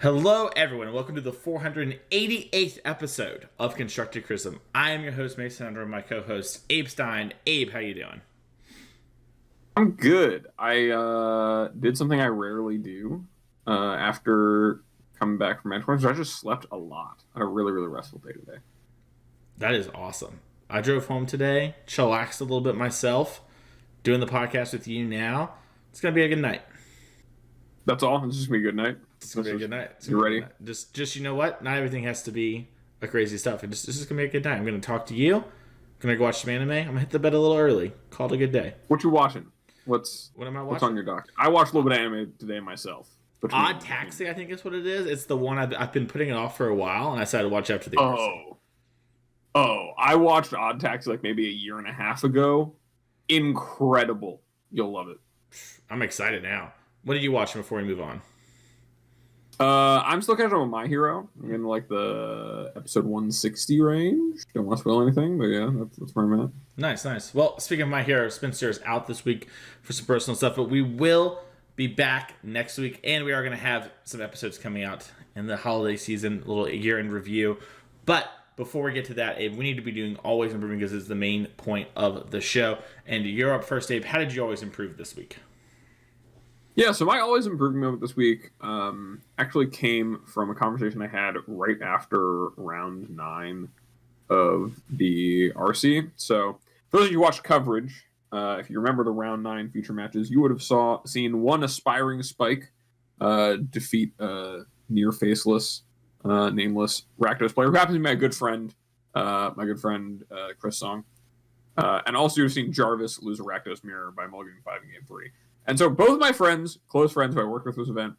Hello, everyone, and welcome to the 488th episode of Constructive Criticism. I am your host, Mason, and my co-host, Abe Stein. Abe, how you doing? I'm good. I did something I rarely do after coming back from Antwerp. I just slept a lot. I had a really, really restful day today. That is awesome. I drove home today, chillaxed a little bit myself, doing the podcast with you now. It's going to be a good night. That's all? It's just going to be a good night? It's going to be a good night. You ready? Just you know what? Not everything has to be a crazy stuff. This is going to be a good night. I'm going to talk to you. I'm going to go watch some anime. I'm going to hit the bed a little early. Call it a good day. What you watching? What am I watching? What's on your dock? I watched a little bit of anime today myself. Odd Taxi, I think is what it is. It's the one I've been putting it off for a while, and I decided to watch after the I watched Odd Taxi like maybe a year and a half ago. Incredible. You'll love it. I'm excited now. What did you watch before we move on? I'm still catching up on My Hero. I'm in like the episode 160 range. Don't want to spoil anything, but yeah, that's where I'm at. Nice. Well, speaking of My Hero, Spencer is out this week for some personal stuff, but we will be back next week, and we are going to have some episodes coming out in the holiday season, a little year-end review. But before we get to that, Abe, we need to be doing Always Improving because it's the main point of the show. And you're up first, Abe. How did you always improve this week? Yeah, so my always improving moment this week actually came from a conversation I had right after round 9 of the RC. So for those of you who watched coverage, if you remember the round 9 feature matches, you would have seen one aspiring Spike defeat near faceless, nameless Rakdos player who happens to be my good friend Chris Song. And also you've seen Jarvis lose a Rakdos mirror by mulliganing 5 in game 3. And so both of my friends, close friends who I worked with this event,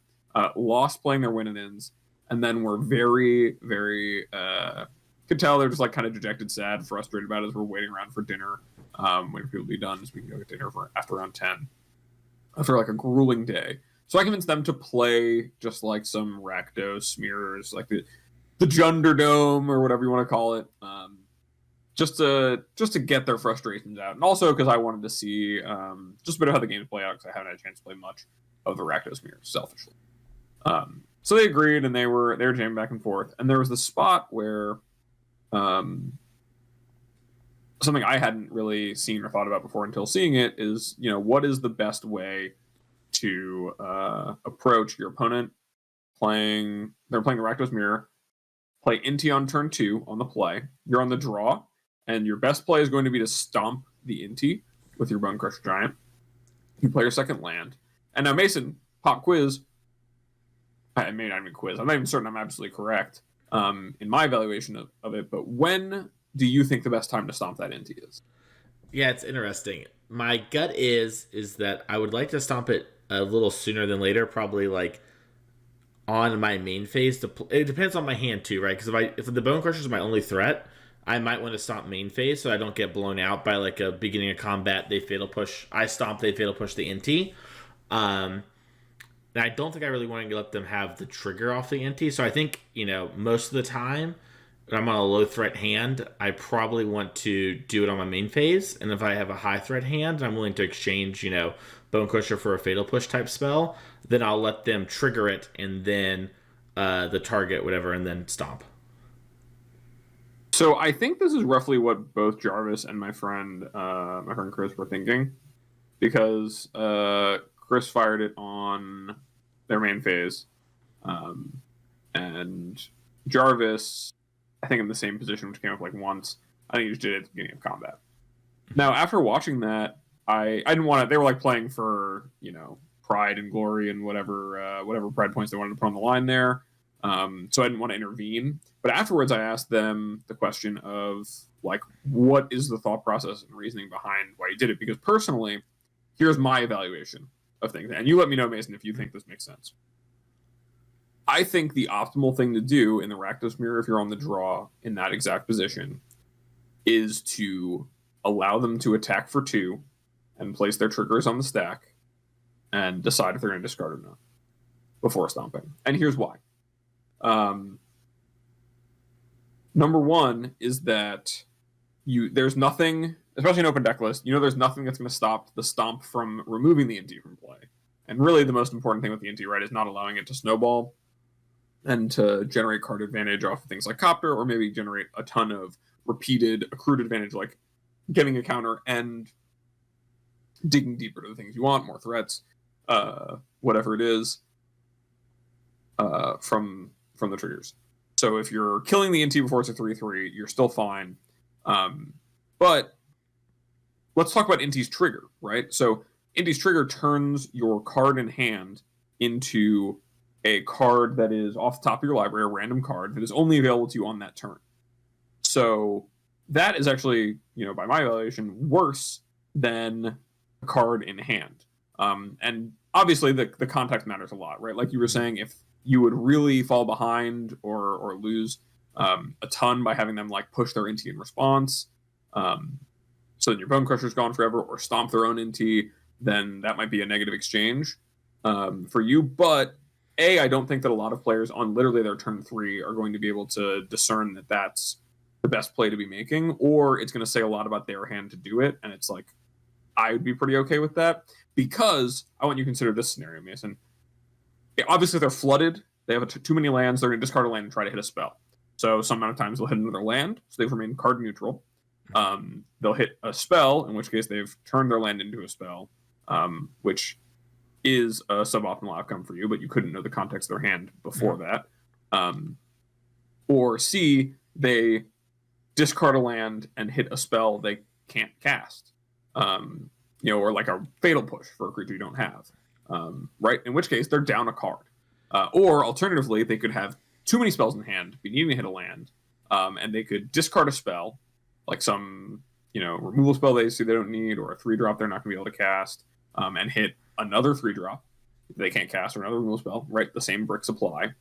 lost playing their win-and-ins, and then were very, very, could tell they're just like kind of dejected, sad, frustrated about it as we're waiting around for dinner, waiting for people to be done so we can go get dinner after around 10, after like a grueling day. So I convinced them to play just like some Rakdos mirrors, like the Junderdome or whatever you want to call it, just to get their frustrations out, and also because I wanted to see just a bit of how the games play out because I haven't had a chance to play much of the Rakdos mirrors selfishly. So they agreed, and they were jamming back and forth, and there was the spot where something I hadn't really seen or thought about before until seeing it is, what is the best way to approach your opponent playing? They're playing the Rakdos mirror. Play Inti on turn 2 on the play. You're on the draw. And your best play is going to be to stomp the Inti with your Bone Crusher Giant. You play your second land. And now, Mason, pop quiz. I may not even quiz. I'm not even certain I'm absolutely correct in my evaluation of it. But when do you think the best time to stomp that Inti is? Yeah, it's interesting. My gut is that I would like to stomp it a little sooner than later, probably like on my main phase. It depends on my hand too, right? Because if the Bone Crusher is my only threat, I might want to stomp main phase so I don't get blown out by like a beginning of combat. They fatal push. I stomp. They fatal push the Inti. And I don't think I really want to let them have the trigger off the Inti. So I think most of the time when I'm on a low threat hand, I probably want to do it on my main phase. And if I have a high threat hand, and I'm willing to exchange Bone Crusher for a fatal push type spell, then I'll let them trigger it and then the target whatever and then stomp. So I think this is roughly what both Jarvis and my friend Chris were thinking, because Chris fired it on their main phase, and Jarvis, I think in the same position, which came up like once. I think he just did it at the beginning of combat. Now, after watching that, I didn't want to. They were like playing for pride and glory and whatever pride points they wanted to put on the line there. So I didn't want to intervene. But afterwards, I asked them the question of, like, what is the thought process and reasoning behind why you did it? Because personally, here's my evaluation of things. And you let me know, Mason, if you think this makes sense. I think the optimal thing to do in the Rakdos mirror, if you're on the draw in that exact position, is to allow them to attack for 2 and place their triggers on the stack and decide if they're going to discard or not before stomping. And here's why. Number one is that there's nothing, especially in open deck list, there's nothing that's going to stop the stomp from removing the Inti from play. And really the most important thing with the Inti, right, is not allowing it to snowball. and to generate card advantage off of things like Copter, or maybe generate a ton of repeated accrued advantage, like getting a counter and digging deeper to the things you want, more threats, whatever it is, from the triggers. So if you're killing the NT before it's a 3/3, you're still fine. But let's talk about NT's trigger, right? So NT's trigger turns your card in hand into a card that is off the top of your library, a random card that is only available to you on that turn. So that is actually, by my evaluation, worse than a card in hand. And obviously the context matters a lot, right? Like you were saying, if you would really fall behind or lose a ton by having them like push their NT in response, so then your Bone Crusher's gone forever, or stomp their own NT, then that might be a negative exchange for you. But I don't think that a lot of players on literally their turn 3 are going to be able to discern that that's the best play to be making, or it's going to say a lot about their hand to do it. And it's like, I would be pretty okay with that, because I want you to consider this scenario, Mason. Obviously, they're flooded. They have too many lands. They're going to discard a land and try to hit a spell. So some amount of times they'll hit another land, so they've remained card neutral. They'll hit a spell, in which case they've turned their land into a spell, which is a suboptimal outcome for you, but you couldn't know the context of their hand before that. Or C, they discard a land and hit a spell they can't cast, or like a Fatal Push for a creature you don't have, right? In which case they're down a card. Or alternatively, they could have too many spells in hand, be needing to hit a land, and they could discard a spell, like some removal spell they see they don't need, or a 3-drop they're not going to be able to cast, and hit another 3-drop they can't cast, or another removal spell, right? The same bricks apply.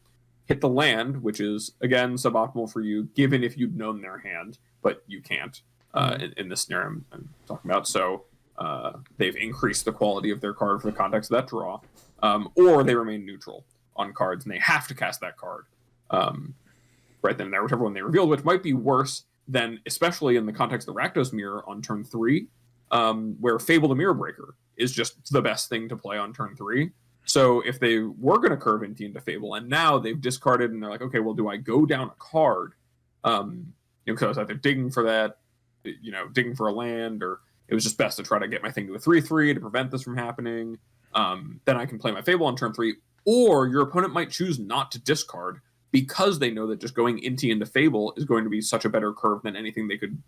Hit the land, which is, again, suboptimal for you, given if you'd known their hand, but you can't in this scenario I'm talking about. So they've increased the quality of their card for the context of that draw, or they remain neutral on cards, and they have to cast that card right then and there, whichever one they revealed, which might be worse than, especially in the context of the Rakdos Mirror on turn 3, where Fable the Mirror Breaker is just the best thing to play on turn 3. So if they were going to curve NT into Fable, and now they've discarded, and they're like, okay, well, do I go down a card? Because I was either digging for that, digging for a land, or it was just best to try to get my thing to a 3/3 to prevent this from happening. Then I can play my Fable on turn 3. Or your opponent might choose not to discard, because they know that just going NT into Fable is going to be such a better curve than anything they could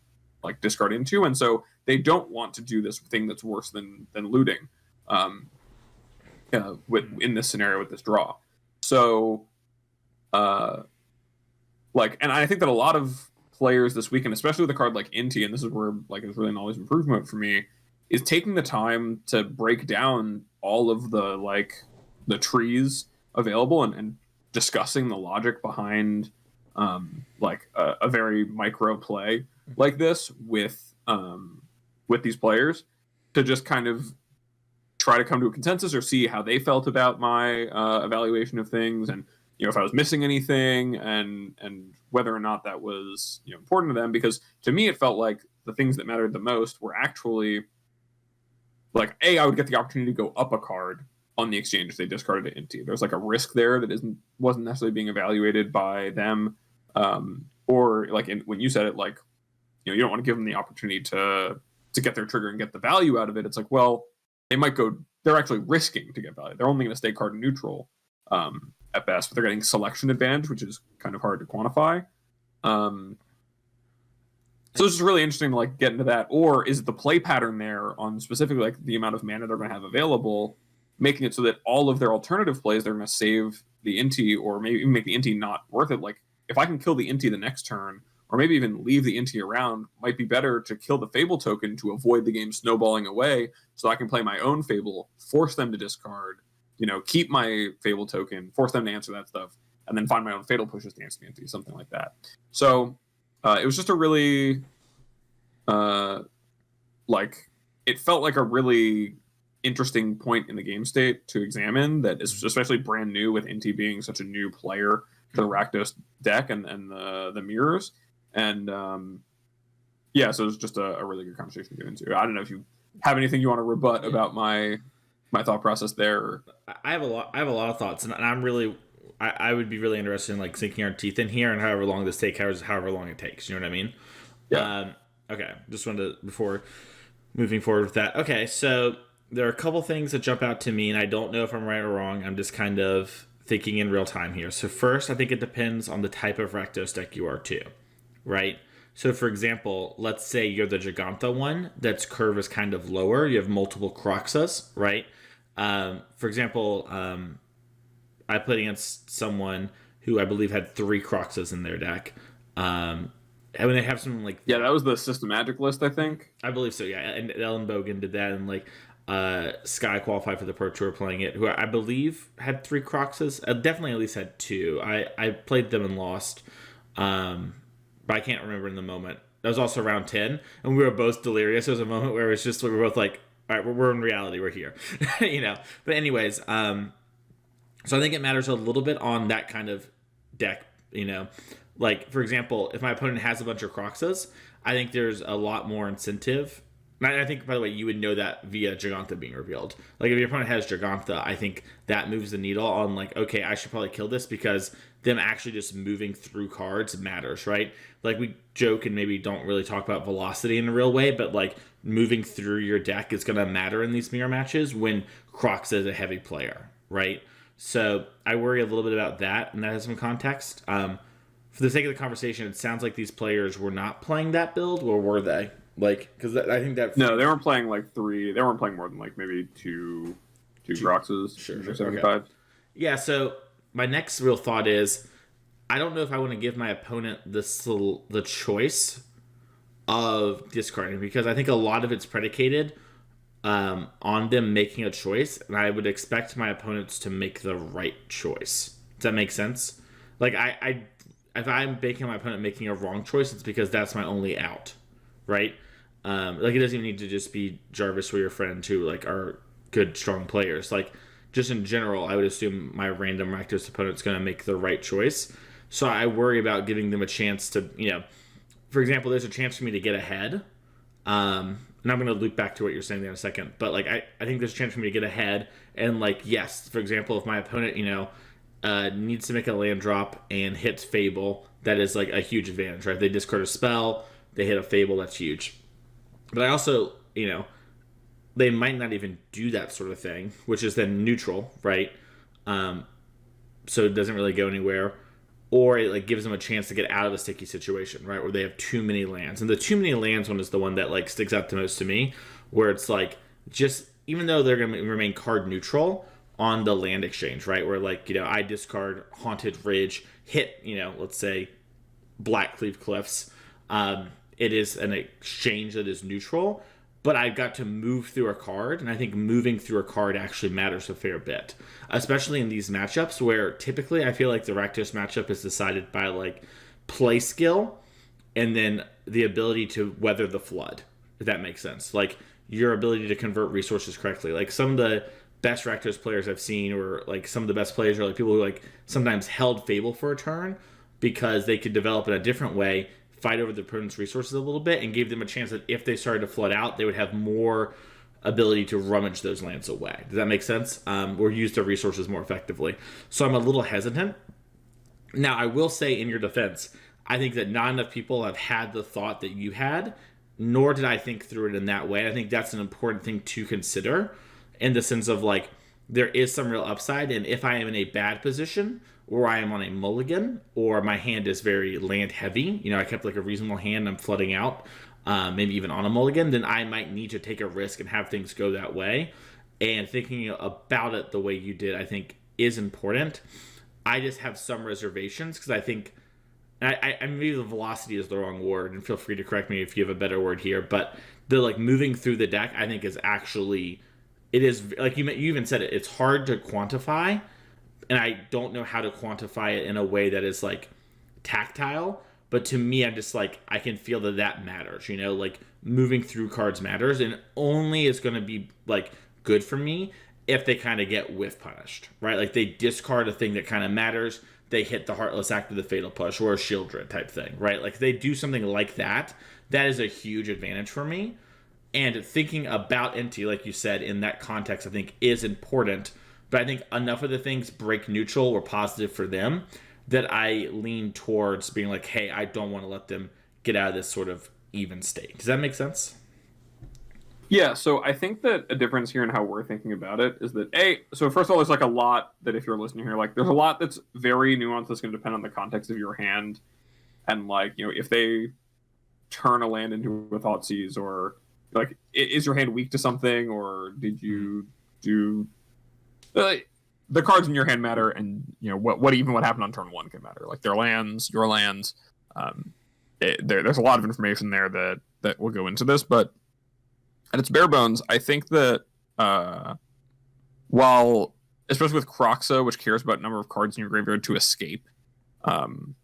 like discard into, and so they don't want to do this thing that's worse than looting. In this scenario with this draw. So, and I think that a lot of players this weekend, especially with a card like NT, and this is where it's really an always improvement for me, is taking the time to break down all of the trees available and discussing the logic behind a very micro play like this with these players, to just kind of try to come to a consensus or see how they felt about my evaluation of things, and if I was missing anything, and whether or not that was important to them. Because to me, it felt like the things that mattered the most were actually I would get the opportunity to go up a card on the exchange if they discarded it NT. There's a risk there that wasn't necessarily being evaluated by them, or when you said it, you don't want to give them the opportunity to get their trigger and get the value out of it. It's like, well, they're actually risking to get value. They're only going to stay card neutral at best, but they're getting selection advantage, which is kind of hard to quantify. So it's just really interesting to get into that. Or is the play pattern there on specifically the amount of mana they're going to have available, making it so that all of their alternative plays, they're going to save the NT, or maybe even make the NT not worth it. If I can kill the NT the next turn, or maybe even leave the NT around, might be better to kill the Fable token to avoid the game snowballing away, so I can play my own Fable, force them to discard, keep my Fable token, force them to answer that stuff, and then find my own Fatal Pushes to answer the NT, something like that. So it was just a really, it felt like a really interesting point in the game state to examine, that is especially brand new, with NT being such a new player to the Rakdos deck and the mirrors. And so it was just a really good conversation to get into. I don't know if you have anything you want to rebut about my thought process there. I have a lot of thoughts, and I'm really I would be really interested in like sinking our teeth in here and however long this takes, however long it takes. You know what I mean? Yeah. Okay. Just wanted to, before moving forward with that. Okay. So there are a couple things that jump out to me, and I don't know if I'm right or wrong. I'm just kind of thinking in real time here. So first, I think it depends on the type of Rakdos deck you are too, right? So for example, let's say you're the Giganta one that's curve is kind of lower. You have multiple Croxas, right? For example, I played against someone who I believe had 3 Croxas in their deck. And when they have something like Yeah, that was the systematic list, I think. I believe so, yeah. And Ellen Bogan did that, and like Sky qualified for the Pro Tour playing it, who I believe had 3 Croxas. Definitely at least had 2. I played them and lost, but I can't remember in the moment. That was also round 10, and we were both delirious. There was a moment where it was just we were both like, all right, we're in reality, we're here, you know. But anyways, so I think it matters a little bit on that kind of deck, you know. Like, for example, if my opponent has a bunch of Croxas, I think there's a lot more incentive. And I think, by the way, you would know that via Giganta being revealed. Like, if your opponent has Giganta, I think that moves the needle on, like, okay, I should probably kill this because them actually just moving through cards matters, right? Like, we joke and maybe don't really talk about velocity in a real way, but, like, moving through your deck is going to matter in these mirror matches when Croxa is a heavy player, right? So I worry a little bit about that, and that has some context. For the sake of the conversation, it sounds like these players were not playing that build, or were they? Like, because I think that no, they weren't playing like 3. They weren't playing more than like maybe two Croxes. Sure, 75. Okay. Yeah. So my next real thought is, I don't know if I want to give my opponent the choice of discarding, because I think a lot of it's predicated on them making a choice, and I would expect my opponents to make the right choice. Does that make sense? Like, if I'm making my opponent making a wrong choice, it's because that's my only out, right? Like, it doesn't even need to just be Jarvis or your friend too, like, are good, strong players. Like, just in general, I would assume my random Rakdos opponent's going to make the right choice. So I worry about giving them a chance to, you know, for example, there's a chance for me to get ahead. And I'm going to loop back to what you're saying there in a second. But, like, I think there's a chance for me to get ahead. And, like, yes, for example, if my opponent, you know, needs to make a land drop and hits Fable, that is like a huge advantage, right? They discard a spell, they hit a Fable, that's huge. But I also, you know, they might not even do that sort of thing, which is then neutral, right? So it doesn't really go anywhere. Or it like gives them a chance to get out of a sticky situation, right? Where they have too many lands. And the too many lands one is the one that like sticks out the most to me, where it's like, just even though they're going to remain card neutral on the land exchange, right? Where like, you know, I discard Haunted Ridge, hit, you know, let's say Blackcleave Cliffs. It is an exchange that is neutral, but I've got to move through a card, and I think moving through a card actually matters a fair bit, especially in these matchups where typically I feel like the Rakdos matchup is decided by like play skill and then the ability to weather the flood, if that makes sense. Like your ability to convert resources correctly. Like some of the best Rakdos players I've seen, or like some of the best players are like people who like sometimes held Fable for a turn because they could develop in a different way, fight over the opponent's resources a little bit, and gave them a chance that if they started to flood out, they would have more ability to rummage those lands away. Does that make sense? Or use their resources more effectively. So I'm a little hesitant. Now, I will say in your defense, I think that not enough people have had the thought that you had, nor did I think through it in that way. I think that's an important thing to consider in the sense of like, there is some real upside, and if I am in a bad position, or I am on a mulligan, or my hand is very land heavy, you know, I kept like a reasonable hand, I'm flooding out, maybe even on a mulligan, then I might need to take a risk and have things go that way. And thinking about it the way you did, I think, is important. I just have some reservations because I think, I maybe the velocity is the wrong word, and feel free to correct me if you have a better word here, but the like moving through the deck, I think is actually, it is, like you even said it, it's hard to quantify, and I don't know how to quantify it in a way that is like tactile, but to me, I'm just like, I can feel that matters, you know, like moving through cards matters, and only is going to be like good for me if they kind of get whiff punished, right? Like they discard a thing that kind of matters, they hit the Heartless Act of the Fatal Push or a Shieldred type thing, right? Like if they do something like that, that is a huge advantage for me. And thinking about NT, like you said, in that context, I think is important. but I think enough of the things break neutral or positive for them that I lean towards being like, hey, I don't want to let them get out of this sort of even state. Does that make sense? Yeah, so I think that a difference here in how we're thinking about it is that so first of all, there's like a lot that if you're listening here, like there's a lot that's very nuanced that's going to depend on the context of your hand, and like if they turn a land into a Thoughtseize, or like is your hand weak to something, or did you do the cards in your hand matter, and what happened on turn one can matter, like their lands, your lands. There's a lot of information there that will go into this, but at its bare bones, I think that while, especially with Kroxa, which cares about number of cards in your graveyard to escape, it's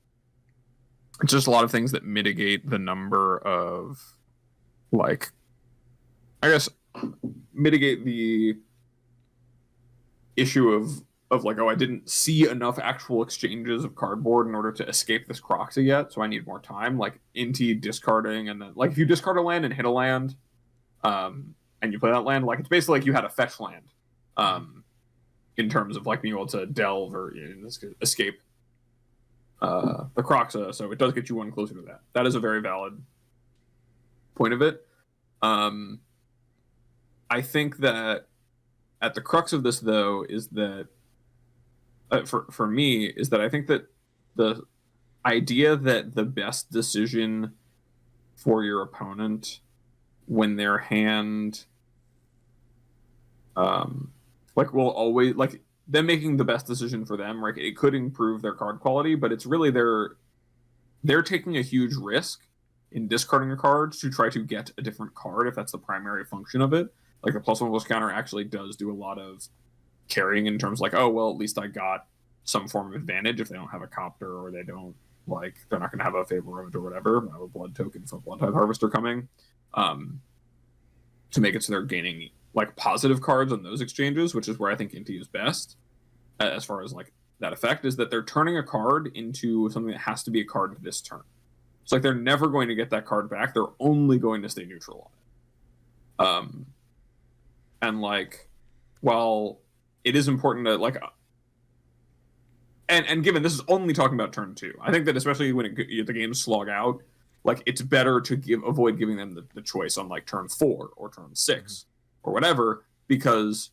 just a lot of things that mitigate the number of, like, I guess, mitigate the issue of like, oh, I didn't see enough actual exchanges of cardboard in order to escape this Kroxa yet, so I need more time. Like, Inti discarding, and then, like, if you discard a land and hit a land, and you play that land, like, it's basically like you had a fetch land, in terms of like being able to delve or escape the Kroxa. So it does get you one closer to that. That is a very valid point of it. I think that at the crux of this, though, is that for me is that I think that the idea that the best decision for your opponent when their hand like will always, like, them making the best decision for them, right? It could improve their card quality, but it's really they're taking a huge risk in discarding a card to try to get a different card if that's the primary function of it. Like, the +1/+1 counter actually does do a lot of carrying in terms like, oh, well, at least I got some form of advantage if they don't have a Copter, or they don't, like, they're not going to have a Fable Ravage or whatever. I have a blood token for Bloodtithe Harvester coming, to make it so they're gaining, like, positive cards on those exchanges, which is where I think Inti is best as far as, like, that effect, is that they're turning a card into something that has to be a card this turn. It's like they're never going to get that card back. They're only going to stay neutral on it. And, like, while it is important to, like, and given this is only talking about turn 2, I think that especially when the games slog out, like, it's better to avoid giving them the choice on, like, turn 4 or turn 6 or whatever, because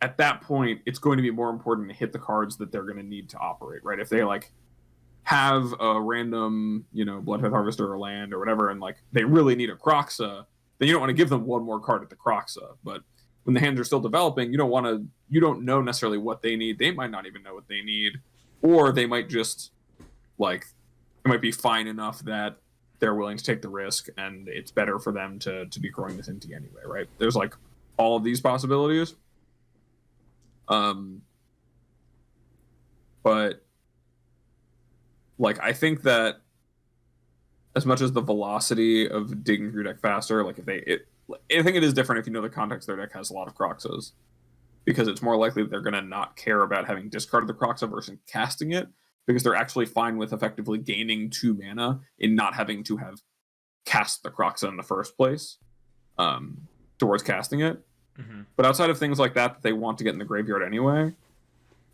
at that point it's going to be more important to hit the cards that they're going to need to operate, right? If they, like, have a random, Bloodtithe Harvester or land or whatever, and, like, they really need a Kroxa, then you don't want to give them one more card at the Kroxa. But when the hands are still developing, you don't know necessarily what they need. They might not even know what they need, or they might just, like, it might be fine enough that they're willing to take the risk, and it's better for them to be growing this Inti anyway, right? There's, like, all of these possibilities. But, like, I think that as much as the velocity of digging through your deck faster, like, I think it is different if you know the context their deck has a lot of Kroxas, because it's more likely that they're going to not care about having discarded the Kroxa versus casting it, because they're actually fine with effectively gaining 2 mana in not having to have cast the Kroxa in the first place, towards casting it. Mm-hmm. But outside of things like that they want to get in the graveyard anyway,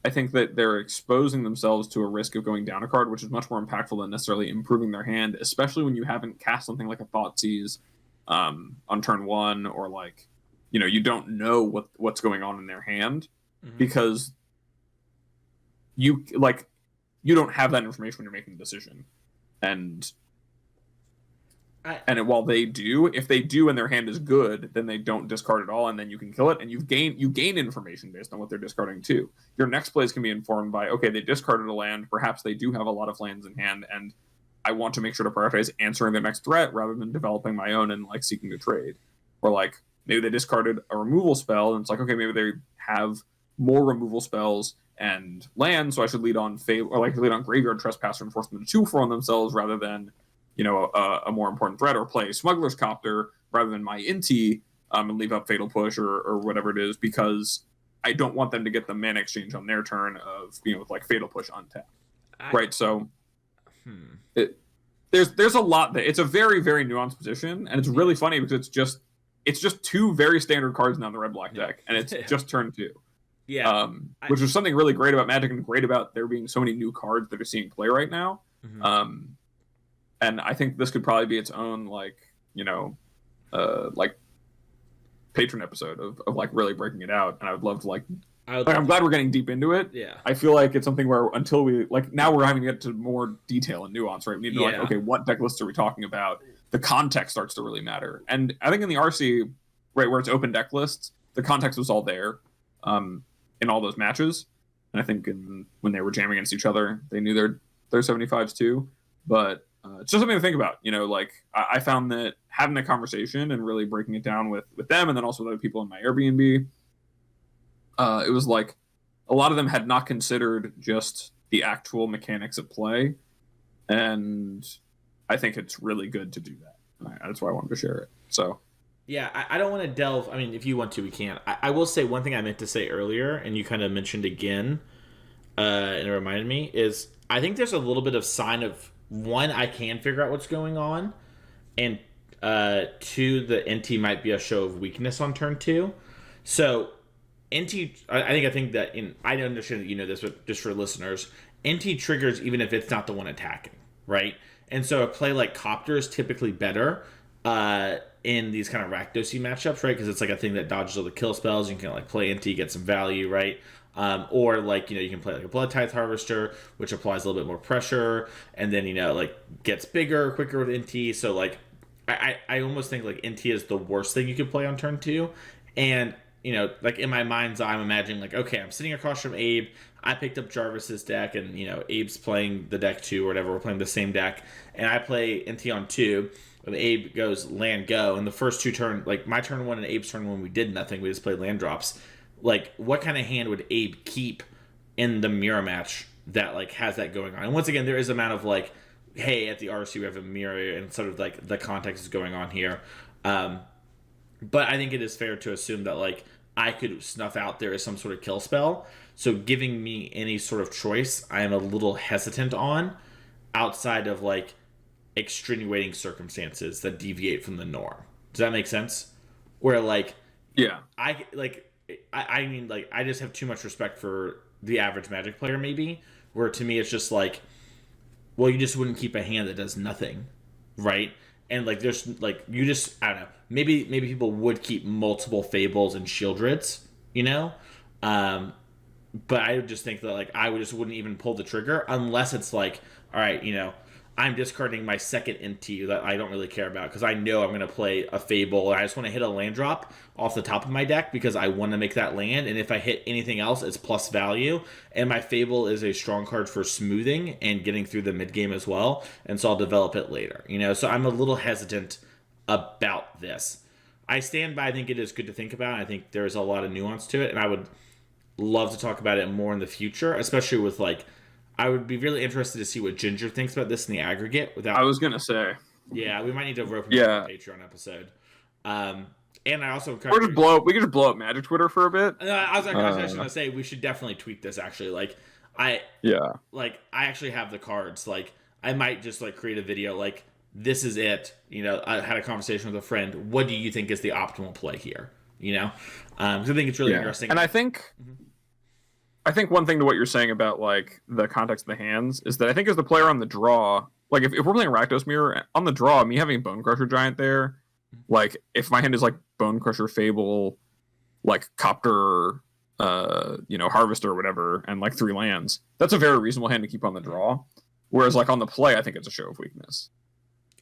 I think that they're exposing themselves to a risk of going down a card, which is much more impactful than necessarily improving their hand, especially when you haven't cast something like a Thoughtseize on turn 1, or, like, you don't know what's going on in their hand, because you don't have that information when you're making a decision. And while they do, if they do and their hand is good, then they don't discard at all, and then you can kill it, and you gain information based on what they're discarding too. Your next plays can be informed by, okay, they discarded a land, perhaps they do have a lot of lands in hand, and I want to make sure to prioritize answering the next threat rather than developing my own and, like, seeking to trade. Or, like, maybe they discarded a removal spell, and it's like, okay, maybe they have more removal spells and land, so I should lead on Graveyard Trespasser and force them to 2-4 on themselves rather than, a more important threat, or play Smuggler's Copter rather than my Inti, and leave up Fatal Push or whatever it is, because I don't want them to get the mana exchange on their turn of, with, like, Fatal Push untapped. Right, so there's a lot there. It's a very, very nuanced position, and it's really funny because it's just 2 very standard cards now in the red-black deck, and it's just turn 2. Yeah. Which is something really great about Magic and great about there being so many new cards that are seeing play right now. Mhm. And I think this could probably be its own like patron episode of like really breaking it out. And I would love to I'm glad we're getting deep into it. Yeah. I feel like it's something where until we now we're having to get to more detail and nuance, right? We need to okay, what deck lists are we talking about? The context starts to really matter. And I think in the RC, right, where it's open deck lists, the context was all there in all those matches. And I think when they were jamming against each other, they knew their 75s too. But it's just something to think about. I found that having that conversation and really breaking it down with them and then also with other people in my Airbnb, it was like a lot of them had not considered just the actual mechanics of play. And I think it's really good to do that. That's why I wanted to share it. So, yeah, I don't want to delve. I mean, if you want to, we can. I will say one thing I meant to say earlier, and you kind of mentioned again, and it reminded me, is I think there's a little bit of sign of, one, I can figure out what's going on, and two, the NT might be a show of weakness on turn 2. So, NT, I think that, I understand that you know this, but just for listeners, NT triggers even if it's not the one attacking, right? And so a play like Copter is typically better in these kind of Rakdos matchups, right? Because it's like a thing that dodges all the kill spells. You can like play NT, get some value, right? Or like, you can play like a Blood Tithe Harvester, which applies a little bit more pressure, and then, like gets bigger, quicker with NT. So like, I almost think like NT is the worst thing you could play on turn 2. And, like in my mind's eye, I'm imagining like, okay, I'm sitting across from Abe. I picked up Jarvis's deck, and Abe's playing the deck 2 or whatever. We're playing the same deck, and I play NT on 2. And Abe goes land go, and the first 2 turns, like my turn 1 and Abe's turn 1, we did nothing. We just played land drops. Like, what kind of hand would Abe keep in the mirror match that like has that going on? And once again, there is a amount of like, hey, at the RC we have a mirror, and sort of like the context is going on here. But I think it is fair to assume that like I could snuff out there as some sort of kill spell. So giving me any sort of choice, I am a little hesitant on, outside of like extenuating circumstances that deviate from the norm. Does that make sense? Where like, yeah, I mean, like, I just have too much respect for the average Magic player, maybe. Where to me it's just like, well, you just wouldn't keep a hand that does nothing, right? And like, there's like, you just, I don't know. Maybe people would keep multiple Fables and Shieldreds, but I just think that like I wouldn't even pull the trigger unless it's like, all right, I'm discarding my second NT that I don't really care about because I know I'm going to play a Fable and I just want to hit a land drop off the top of my deck because I want to make that land, and if I hit anything else, it's plus value, and my Fable is a strong card for smoothing and getting through the mid game as well, and so I'll develop it later. So I'm a little hesitant about this. I stand by, I think it is good to think about. I think there's a lot of nuance to it, and I would love to talk about it more in the future, especially with like, I would be really interested to see what Ginger thinks about this in the aggregate. Without, I was gonna say, yeah, we might need to rope him a Patreon episode. And I also we could just blow up Magic Twitter for a bit. I was gonna say we should definitely tweet this. Actually, like I actually have the cards. Like I might just like create a video like, this is it. I had a conversation with a friend. What do you think is the optimal play here? Because I think it's really interesting. And I think one thing to what you're saying about like the context of the hands is that I think as the player on the draw, like if we're playing Rakdos Mirror on the draw, me having Bone Crusher Giant there, like if my hand is like Bone Crusher Fable, like Copter, Harvester or whatever, and like 3 lands, that's a very reasonable hand to keep on the draw. Whereas like on the play, I think it's a show of weakness.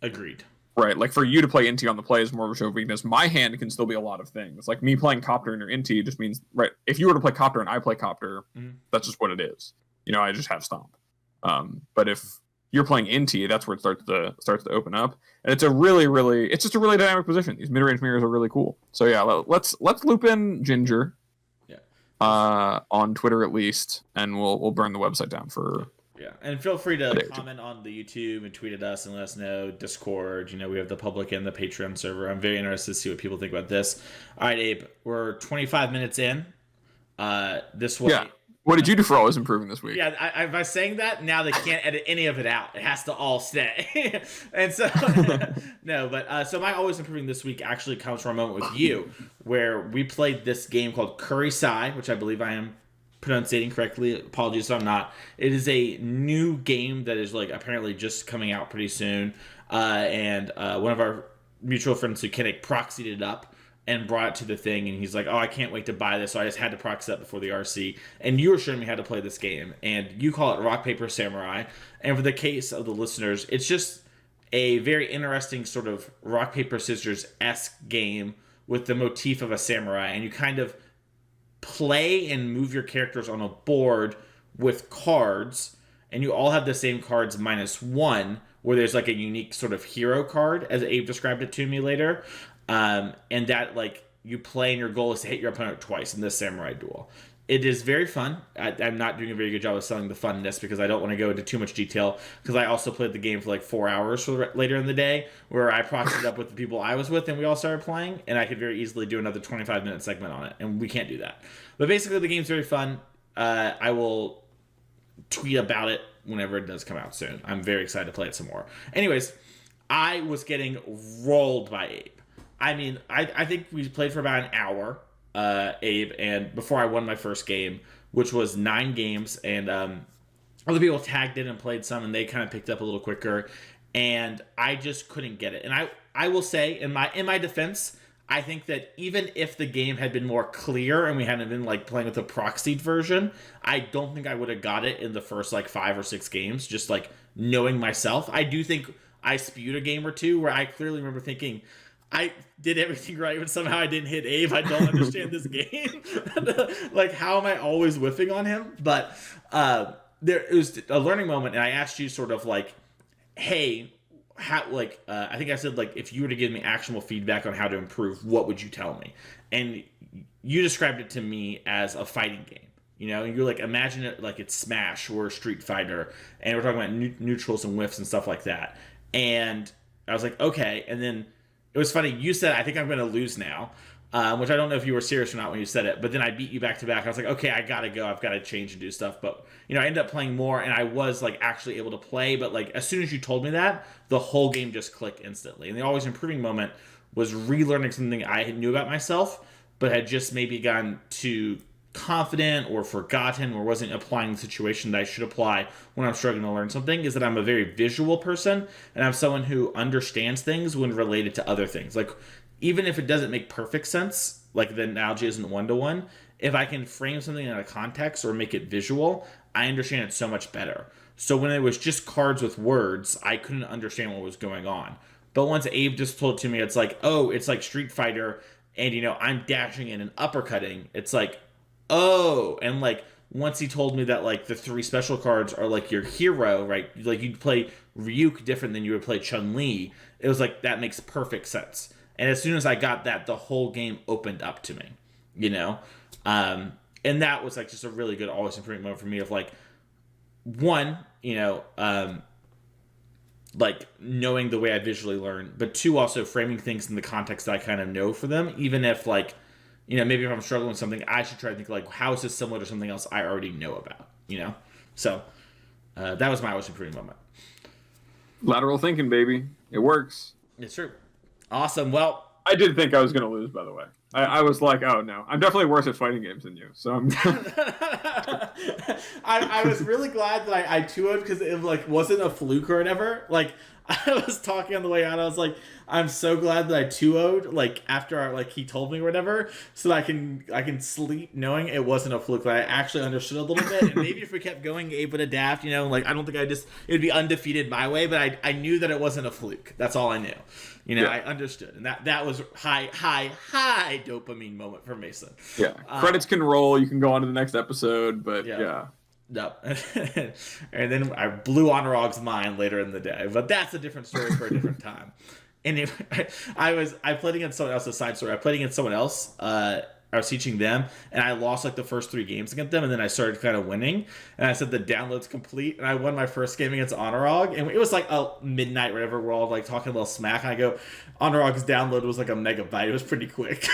Agreed. Right, like for you to play NT on the play is more of a show of weakness. My hand can still be a lot of things. Like me playing Copter in your NT just means, right, if you were to play Copter and I play Copter, that's just what it is. I just have Stomp. But if you're playing NT, that's where it starts to open up. And it's a really, really, it's just a really dynamic position. These mid-range mirrors are really cool. So yeah, let's loop in Ginger. Yeah. On Twitter at least, and we'll burn the website down for. Yeah, and feel free to comment on the YouTube and tweet at us and let us know. Discord, we have the public and the Patreon server. I'm very interested to see what people think about this. All right, Abe, we're 25 minutes in. This way, What did you do for always improving this week? Yeah, by saying that, now they can't edit any of it out. It has to all stay. And so, no, but so my always improving this week actually comes from a moment with you where we played this game called Curry Sai, which I believe I am pronunciating correctly. Apologies if I'm not. It is a new game that is like apparently just coming out pretty soon. And one of our mutual friends, Sukinik, proxied it up and brought it to the thing, and he's like, oh, I can't wait to buy this, so I just had to proxy that before the RC. And you were showing me how to play this game, and you call it Rock, Paper, Samurai. And for the case of the listeners, it's just a very interesting sort of Rock, Paper, Scissors-esque game with the motif of a samurai, and you kind of play and move your characters on a board with cards, and you all have the same cards minus one, where there's like a unique sort of hero card, as Abe described it to me later. And that, like, you play and your goal is to hit your opponent twice in this samurai duel. It is very fun. I'm not doing a very good job of selling the funness because I don't want to go into too much detail, because I also played the game for like 4 hours later in the day, where I proxied up with the people I was with and we all started playing, and I could very easily do another 25-minute segment on it, and we can't do that. But basically the game's very fun. I will tweet about it whenever it does come out soon. I'm very excited to play it some more. Anyways, I was getting rolled by Abe. I mean, I think we played for about an hour, Abe, and before I won my first game, which was 9 games, and other people tagged in and played some, and they kind of picked up a little quicker, and I just couldn't get it. And I will say, in my defense, I think that even if the game had been more clear and we hadn't been like playing with a proxied version, I don't think I would have got it in the first like 5 or 6 games, just like knowing myself. I do think I spewed a game or two where I clearly remember thinking, I did everything right, but somehow I didn't hit Abe. I don't understand this game. Like, how am I always whiffing on him? But it was a learning moment, and I asked you sort of like, hey, how, like, I think I said, like, if you were to give me actionable feedback on how to improve, what would you tell me? And you described it to me as a fighting game. You know, you're like, imagine it like it's Smash or Street Fighter, and we're talking about neutrals and whiffs and stuff like that. And I was like, okay. And then it was funny. You said, I think I'm going to lose now, which I don't know if you were serious or not when you said it. But then I beat you back to back. I was like, okay, I got to go. I've got to change and do stuff. But, you know, I ended up playing more, and I was, like, actually able to play. But, like, as soon as you told me that, the whole game just clicked instantly. And the always improving moment was relearning something I knew about myself, but had just maybe gotten too confident or forgotten or wasn't applying the situation that I should apply when I'm struggling to learn something, is that I'm a very visual person, and I'm someone who understands things when related to other things. Like, even if it doesn't make perfect sense, like the analogy isn't one-to-one, if I can frame something in a context or make it visual, I understand it so much better. So when it was just cards with words, I couldn't understand what was going on. But once Abe just told it to me, it's like, oh, it's like Street Fighter, and, you know, I'm dashing in and uppercutting. It's like, oh, and like once he told me that like the 3 special cards are like your hero, right? Like you'd play Ryuk different than you would play Chun-Li. It was like, that makes perfect sense. And as soon as I got that, the whole game opened up to me, you know? And that was like just a really good always improving moment for me of like, one, you know, like knowing the way I visually learn, but 2, also framing things in the context that I kind of know for them, even if like, you know, maybe if I'm struggling with something, I should try to think, like, how is this similar to something else I already know about, you know? So, that was my always improving moment. Lateral thinking, baby. It works. It's true. Awesome. Well, I did think I was going to lose, by the way. I was like, oh, no. I'm definitely worse at fighting games than you, so I'm... I was really glad that I 2-0'd because it, like, wasn't a fluke or whatever. Like, I was talking on the way out, I was like, I'm so glad that I 2-0'd, like, after, like, he told me or whatever, so that I can sleep knowing it wasn't a fluke, that I actually understood a little bit, and maybe if we kept going, Abe would adapt, you know, like, I don't think it'd be undefeated my way, but I knew that it wasn't a fluke. That's all I knew. You know, yeah. I understood, and that was high dopamine moment for Mason. Yeah, credits can roll, you can go on to the next episode, but yeah. No. And then I blew Honorog's mind later in the day. But that's a different story for a different time. Anyway, I played against someone else, a side story. I played against someone else. I was teaching them, and I lost like the first 3 games against them, and then I started kind of winning. And I said the download's complete, and I won my first game against Honorog, and it was like midnight, whatever. We're all like talking a little smack, and I go, Honorog's download was like a megabyte. It was pretty quick.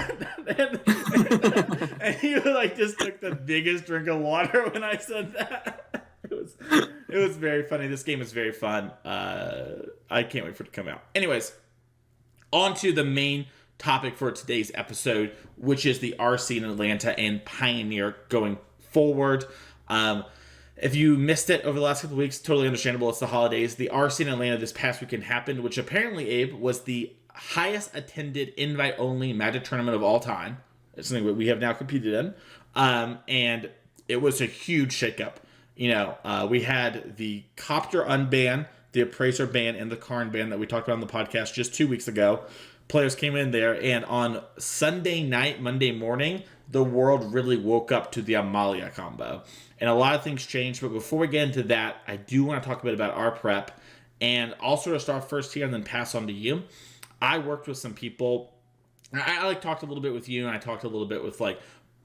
And he was like just took the biggest drink of water when I said that. It was very funny. This game is very fun. I can't wait for it to come out. Anyways, on to the main topic for today's episode, which is the RC in Atlanta and Pioneer going forward. If you missed it over the last couple of weeks, totally understandable. It's the holidays. The RC in Atlanta this past weekend happened, which apparently, Abe, was the highest attended invite-only Magic tournament of all time. It's something that we have now competed in. And it was a huge shakeup. We had the Copter unban, the Appraiser ban, and the Karn ban that we talked about on the podcast just 2 weeks ago. Players came in there, and on Sunday night, Monday morning, the world really woke up to the Amalia combo. And a lot of things changed, but before we get into that, I do want to talk a bit about our prep. And I'll sort of start first here and then pass on to you. I worked with some people. I talked a little bit with you, and I talked a little bit with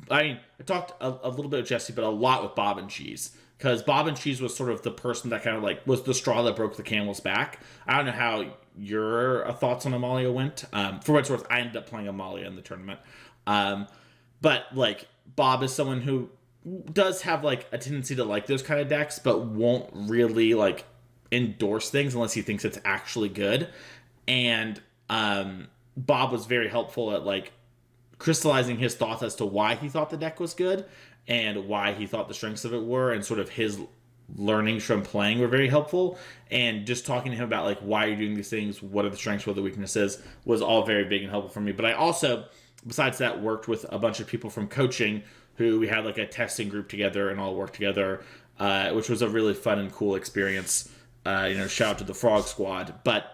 I talked a little bit with Jesse, but a lot with Bob and Cheese. Because Bob and Cheese was sort of the person that kind of was the straw that broke the camel's back. I don't know how your thoughts on Amalia went. For what it's worth, I ended up playing Amalia in the tournament. But Bob is someone who does have a tendency to like those kind of decks, but won't really endorse things unless he thinks it's actually good. And Bob was very helpful at crystallizing his thoughts as to why he thought the deck was good and why he thought the strengths of it were, and sort of his learnings from playing were very helpful. And just talking to him about why you're doing these things, what are the strengths, what are the weaknesses, was all very big and helpful for me. But I also, besides that, worked with a bunch of people from coaching who we had a testing group together and all worked together, which was a really fun and cool experience. Shout out to the Frog Squad. But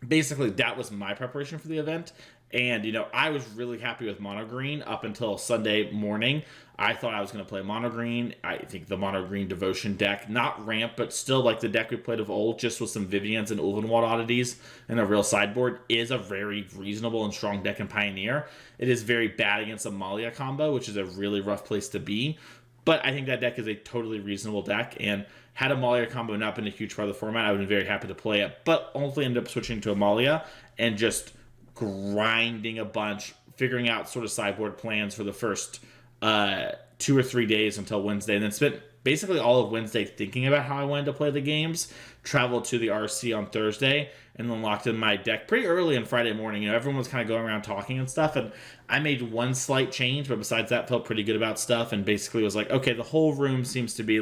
basically, that was my preparation for the event. And, I was really happy with Mono Green up until Sunday morning. I thought I was going to play Mono Green. I think the Mono Green Devotion deck, not ramp, but still the deck we played of old, just with some Vivians and Ulvenwald oddities and a real sideboard, is a very reasonable and strong deck in Pioneer. It is very bad against Amalia combo, which is a really rough place to be. But I think that deck is a totally reasonable deck, and had Amalia combo not been a huge part of the format, I would have been very happy to play it. But hopefully ended up switching to Amalia and just grinding a bunch, figuring out sort of sideboard plans for the first 2 or 3 days until Wednesday, and then spent basically all of Wednesday thinking about how I wanted to play the games. Traveled to the RC on Thursday, and then locked in my deck pretty early on Friday morning. Everyone was kind of going around talking and stuff, and I made one slight change, but besides that, felt pretty good about stuff, and basically was okay, the whole room seems to be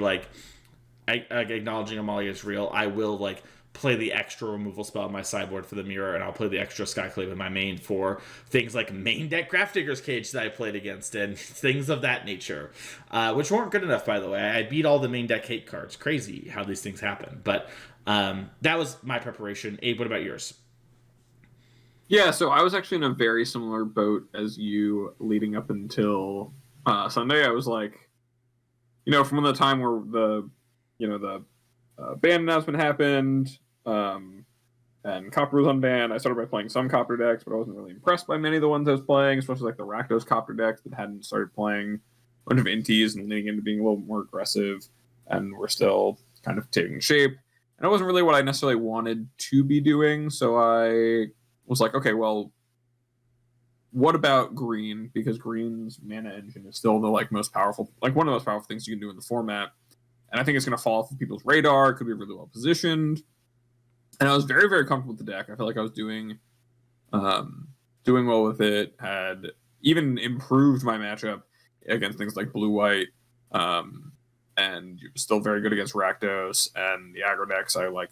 acknowledging Amalia is real. I will play the extra removal spell on my sideboard for the mirror, and I'll play the extra Skyclave in my main for things like main deck Grafdigger's Cage that I played against and things of that nature, which weren't good enough, by the way. I beat all the main deck hate cards. Crazy how these things happen. But that was my preparation. Abe, what about yours? Yeah, so I was actually in a very similar boat as you leading up until Sunday. I was from the time where the ban announcement happened, and Copper was unbanned. I started by playing some Copper decks, but I wasn't really impressed by many of the ones I was playing, especially the Rakdos Copper decks that hadn't started playing a bunch of Inties and leading into being a little more aggressive, and were still kind of taking shape. And it wasn't really what I necessarily wanted to be doing, so I was okay, well, what about green? Because green's mana engine is still the most powerful, one of the most powerful things you can do in the format. And I think it's going to fall off of people's radar. It could be really well positioned. And I was very, very comfortable with the deck. I felt like I was doing well with it. Had even improved my matchup against things like blue-white. And still very good against Rakdos. And the aggro decks I was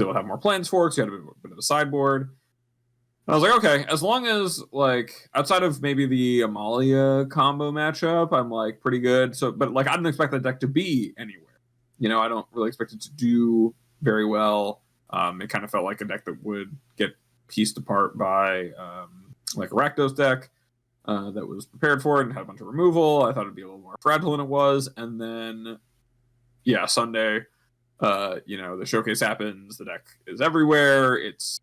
able to have more plans for, because you had a bit of a sideboard. And I was okay, as long as outside of maybe the Amalia combo matchup, I'm pretty good. So, but I didn't expect that deck to be anywhere. I don't really expect it to do very well. It kind of felt like a deck that would get pieced apart by a Rakdos deck that was prepared for it and had a bunch of removal. I thought it'd be a little more fragile than it was. And then, Sunday, the showcase happens. The deck is everywhere. It's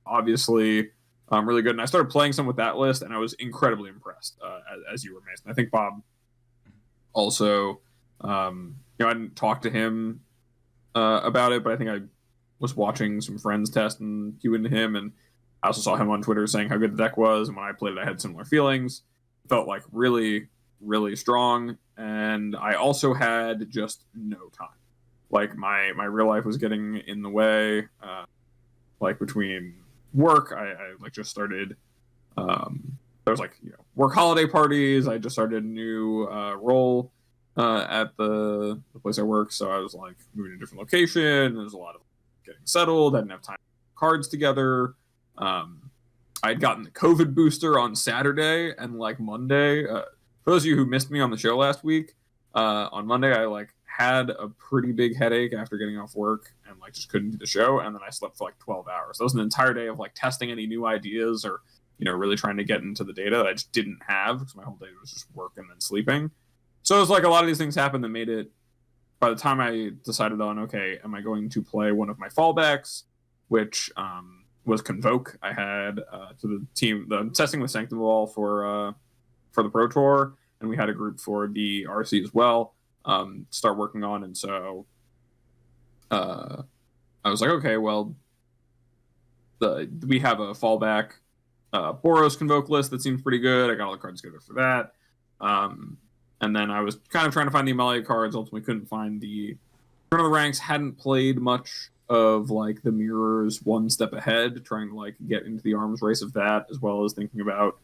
obviously really good. And I started playing some with that list, and I was incredibly impressed, as you were, Mason. I think Bob also... I didn't talk to him about it, but I think I was watching some friends test and cue into him, and I also saw him on Twitter saying how good the deck was, and when I played it, I had similar feelings. Felt really, really strong, and I also had just no time. Like my real life was getting in the way. Like between work, I like just started. There was like work holiday parties. I just started a new role at the place I work, so I was like moving to a different location. There's a lot of getting settled. I didn't have time to put cards together. I'd gotten the COVID booster on Saturday, and like Monday. For those of you who missed me on the show last week, on Monday I like had a pretty big headache after getting off work and like just couldn't do the show, and then I slept for like 12 hours. That was an entire day of like testing any new ideas or really trying to get into the data that I just didn't have because my whole day was just work and then sleeping. So it was like a lot of these things happened that made it, by the time I decided on, okay, am I going to play one of my fallbacks, which was Convoke. I had to the team, the testing with Sanctum Ball for the Pro Tour, and we had a group for the RC as well, start working on. And so I was like, okay, well, we have a fallback Boros Convoke list that seems pretty good. I got all the cards together for that. And then I was kind of trying to find the Amalia cards. Ultimately couldn't find the Turn of the Ranks. Hadn't played much of like the Mirrors One Step Ahead, trying to like get into the arms race of that, as well as thinking about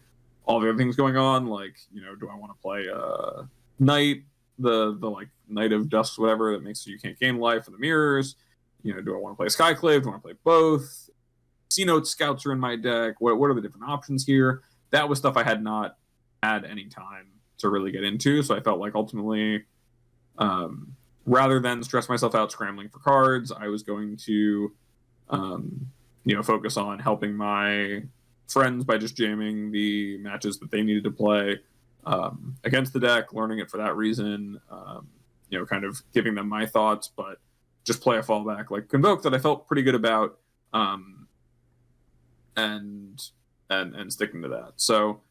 all the other things going on. Like, do I want to play Knight, the like Knight of Dusk, whatever, that makes so you can't gain life for the Mirrors? Do I want to play Skyclave? Do I want to play both? C-Note Scouts are in my deck. What are the different options here? That was stuff I had not had any time to really get into, so I felt like ultimately, rather than stress myself out scrambling for cards, I was going to, focus on helping my friends by just jamming the matches that they needed to play against the deck, learning it for that reason, kind of giving them my thoughts, but just play a fallback like Convoke that I felt pretty good about, and sticking to that. So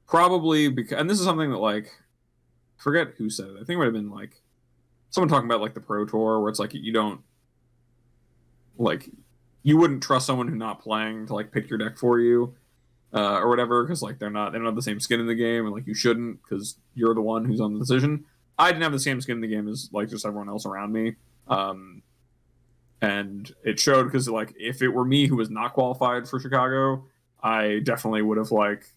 probably because, and this is something that like, I forget who said it. I think it might have been like someone talking about like the Pro Tour, where it's like you wouldn't trust someone who's not playing to like pick your deck for you or whatever, because like they don't have the same skin in the game, and like you shouldn't, because you're the one who's on the decision. I didn't have the same skin in the game as like just everyone else around me, and it showed, because like if it were me who was not qualified for Chicago, I definitely would have like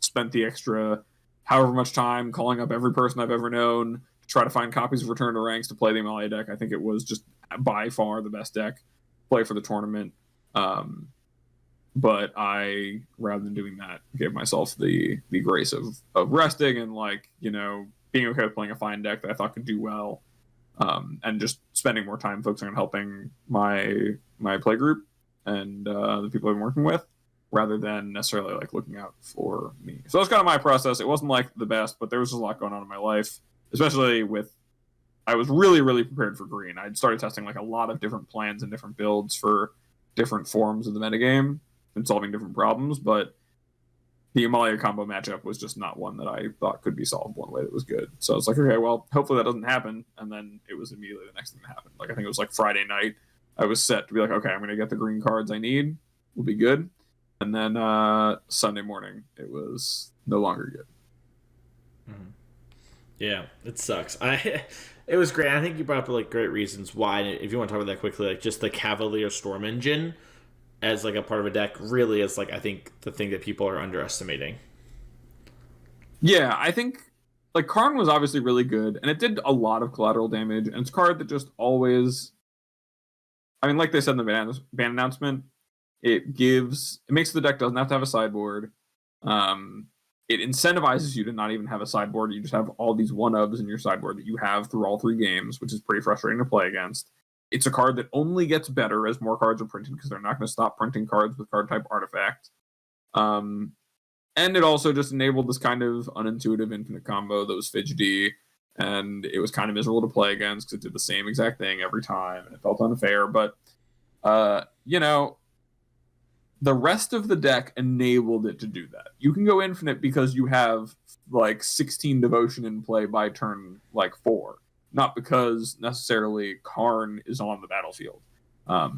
spent the extra however much time calling up every person I've ever known to try to find copies of Return to Ranks to play the Amalia deck. I think it was just by far the best deck to play for the tournament. But I, rather than doing that, gave myself the grace of resting and like, being okay with playing a fine deck that I thought could do well, and just spending more time focusing on helping my play group and the people I'm working with, rather than necessarily like looking out for me. So that's kind of my process. It wasn't like the best, but there was just a lot going on in my life, especially with, I was really, really prepared for green. I'd started testing like a lot of different plans and different builds for different forms of the metagame and solving different problems, but the Amalia combo matchup was just not one that I thought could be solved one way that was good. So I was like, okay, well, hopefully that doesn't happen. And then it was immediately the next thing that happened. Like, I think it was like Friday night, I was set to be like, okay, I'm going to get the green cards I need. We'll be good. And then Sunday morning, it was no longer good. Mm-hmm. Yeah, it sucks. It was great. I think you brought up like great reasons why. And if you want to talk about that quickly, like just the Cavalier Storm Engine as like a part of a deck really is like, I think, the thing that people are underestimating. Yeah, I think like Karn was obviously really good, and it did a lot of collateral damage, and it's a card that just always, I mean, like they said in the ban announcement, it makes the deck doesn't have to have a sideboard. It incentivizes you to not even have a sideboard. You just have all these one-ofs in your sideboard that you have through all three games, which is pretty frustrating to play against. It's a card that only gets better as more cards are printed, because they're not going to stop printing cards with card type artifact. And it also just enabled this kind of unintuitive infinite combo that was fidgety, and it was kind of miserable to play against because it did the same exact thing every time, and it felt unfair. But, the rest of the deck enabled it to do that. You can go infinite because you have like 16 devotion in play by turn like 4, not because necessarily Karn is on the battlefield. I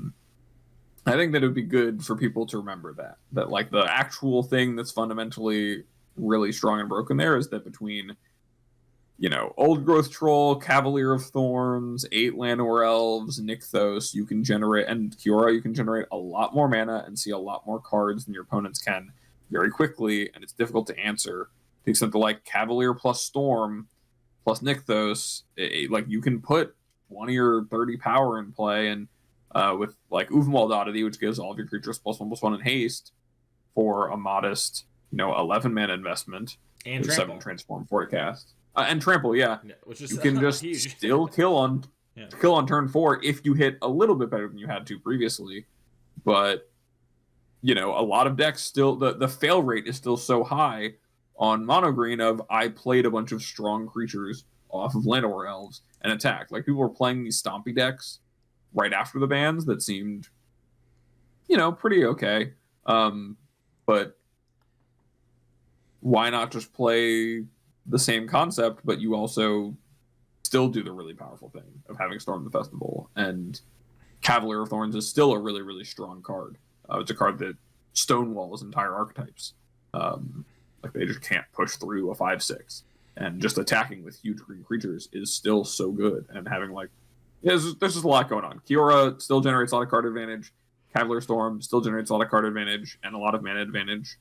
think that it would be good for people to remember that like the actual thing that's fundamentally really strong and broken there is that between, Old Growth Troll, Cavalier of Thorns, 8 Llanowar Elves, Nykthos, you can generate, and Kiora, you can generate a lot more mana and see a lot more cards than your opponents can very quickly, and it's difficult to answer. To the extent that, like, Cavalier plus Storm plus Nykthos, like, you can put 20 or 30 power in play, and with, like, Ulvenwald Oddity, which gives all of your creatures +1/+1 in haste for a modest, 11 mana investment, And with trample. 7 transform forecast. And trample, yeah. Which is You can just huge. still kill on turn 4 if you hit a little bit better than you had to previously. But a lot of decks still, the fail rate is still so high on mono green of I played a bunch of strong creatures off of Llanowar Elves and attacked. Like, people were playing these stompy decks right after the bans that seemed, pretty okay. But why not just play the same concept, but you also still do the really powerful thing of having Storm the Festival? And Cavalier of Thorns is still a really, really strong card. It's a card that stonewalls entire archetypes. Like, they just can't push through a 5/6. And just attacking with huge green creatures is still so good. And having, there's just a lot going on. Kiora still generates a lot of card advantage. Cavalier Storm still generates a lot of card advantage and a lot of mana advantage.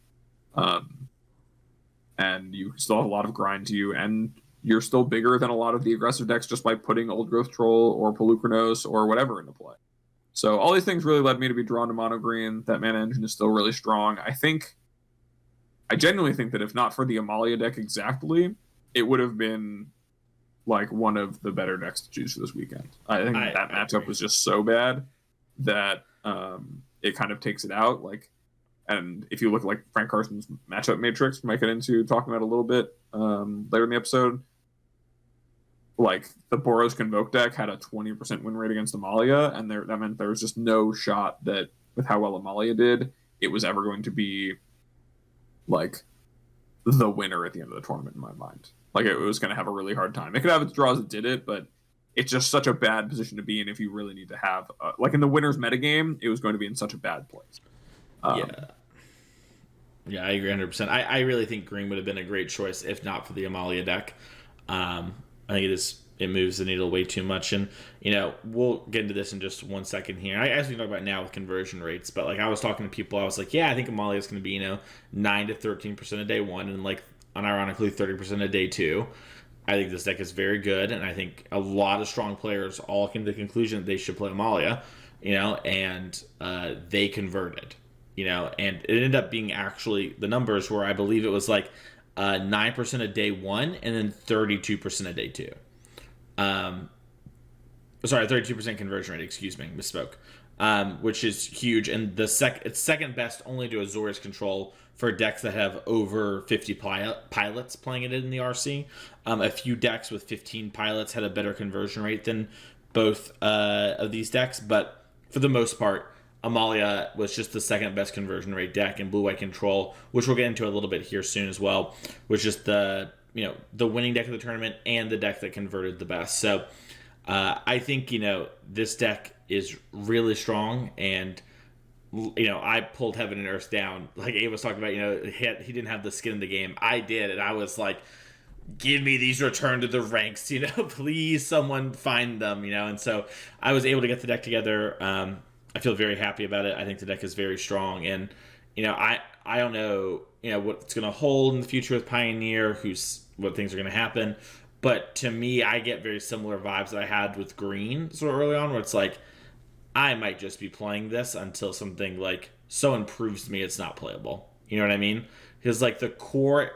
And you still have a lot of grind to you, and you're still bigger than a lot of the aggressive decks just by putting Old Growth Troll or Polukranos or whatever into play. So all these things really led me to be drawn to mono green. That mana engine is still really strong. I genuinely think that if not for the Amalia deck exactly, it would have been one of the better decks to choose for this weekend. I think that matchup was just so bad that it kind of takes it out. And if you look at Frank Carson's matchup matrix, we might get into talking about a little bit later in the episode. The Boros Convoke deck had a 20% win rate against Amalia, and that meant there was just no shot that, with how well Amalia did, it was ever going to be the winner at the end of the tournament in my mind. It was going to have a really hard time. It could have its draws that did it, but it's just such a bad position to be in if you really need to have in the winner's metagame, it was going to be in such a bad place. Yeah, I agree 100%. I really think green would have been a great choice if not for the Amalia deck. I think it moves the needle way too much, and we'll get into this in just 1 second here. As we talk about now with conversion rates, but I was talking to people, I was like, yeah, I think Amalia is going to be 9 to 13% of day 1, and unironically 30% of day 2. I think this deck is very good, and I think a lot of strong players all came to the conclusion that they should play Amalia, and they converted. And it ended up being actually the numbers where I believe it was 9% of day 1 and then 32% of day 2. Sorry, 32% conversion rate, excuse me, misspoke. Which is huge, and it's second best only to Azorius Control for decks that have over 50 pilots playing it in the RC. A few decks with 15 pilots had a better conversion rate than both of these decks, but for the most part, Amalia was just the second best conversion rate deck, and Blue-White Control, which we'll get into a little bit here soon as well, was just the winning deck of the tournament and the deck that converted the best. So I think this deck is really strong, and I pulled Heaven and Earth down. Like Abe was talking about, he didn't have the skin in the game. I did, and I was like, give me these return to the ranks, please someone find them, and so I was able to get the deck together. I feel very happy about it. I think the deck is very strong, and I don't know what's going to hold in the future with Pioneer, what things are going to happen, but to me, I get very similar vibes that I had with Green sort of early on, where it's I might just be playing this until something so improves me it's not playable. You know what I mean? Because the core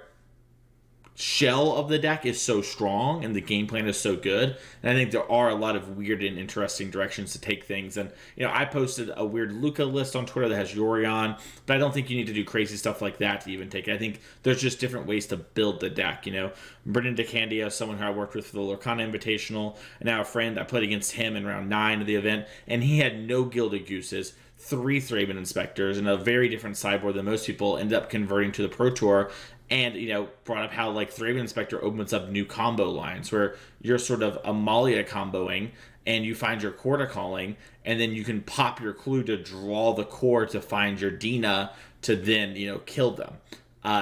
shell of the deck is so strong and the game plan is so good, and I think there are a lot of weird and interesting directions to take things. And I posted a weird Luca list on Twitter that has Yorion, but I don't think you need to do crazy stuff like that to even take it. I think there's just different ways to build the deck. Brendan DeCandia, someone who I worked with for the Lorcana Invitational, and now a friend, I played against him in round 9 of the event, and he had no Gilded Gooses, 3 Thraben Inspectors, and a very different sideboard than most people, ended up converting to the Pro Tour. And, brought up how, Thraben Inspector opens up new combo lines where you're sort of Amalia comboing and you find your Corda Calling, and then you can pop your clue to draw the core to find your Dina to then, kill them.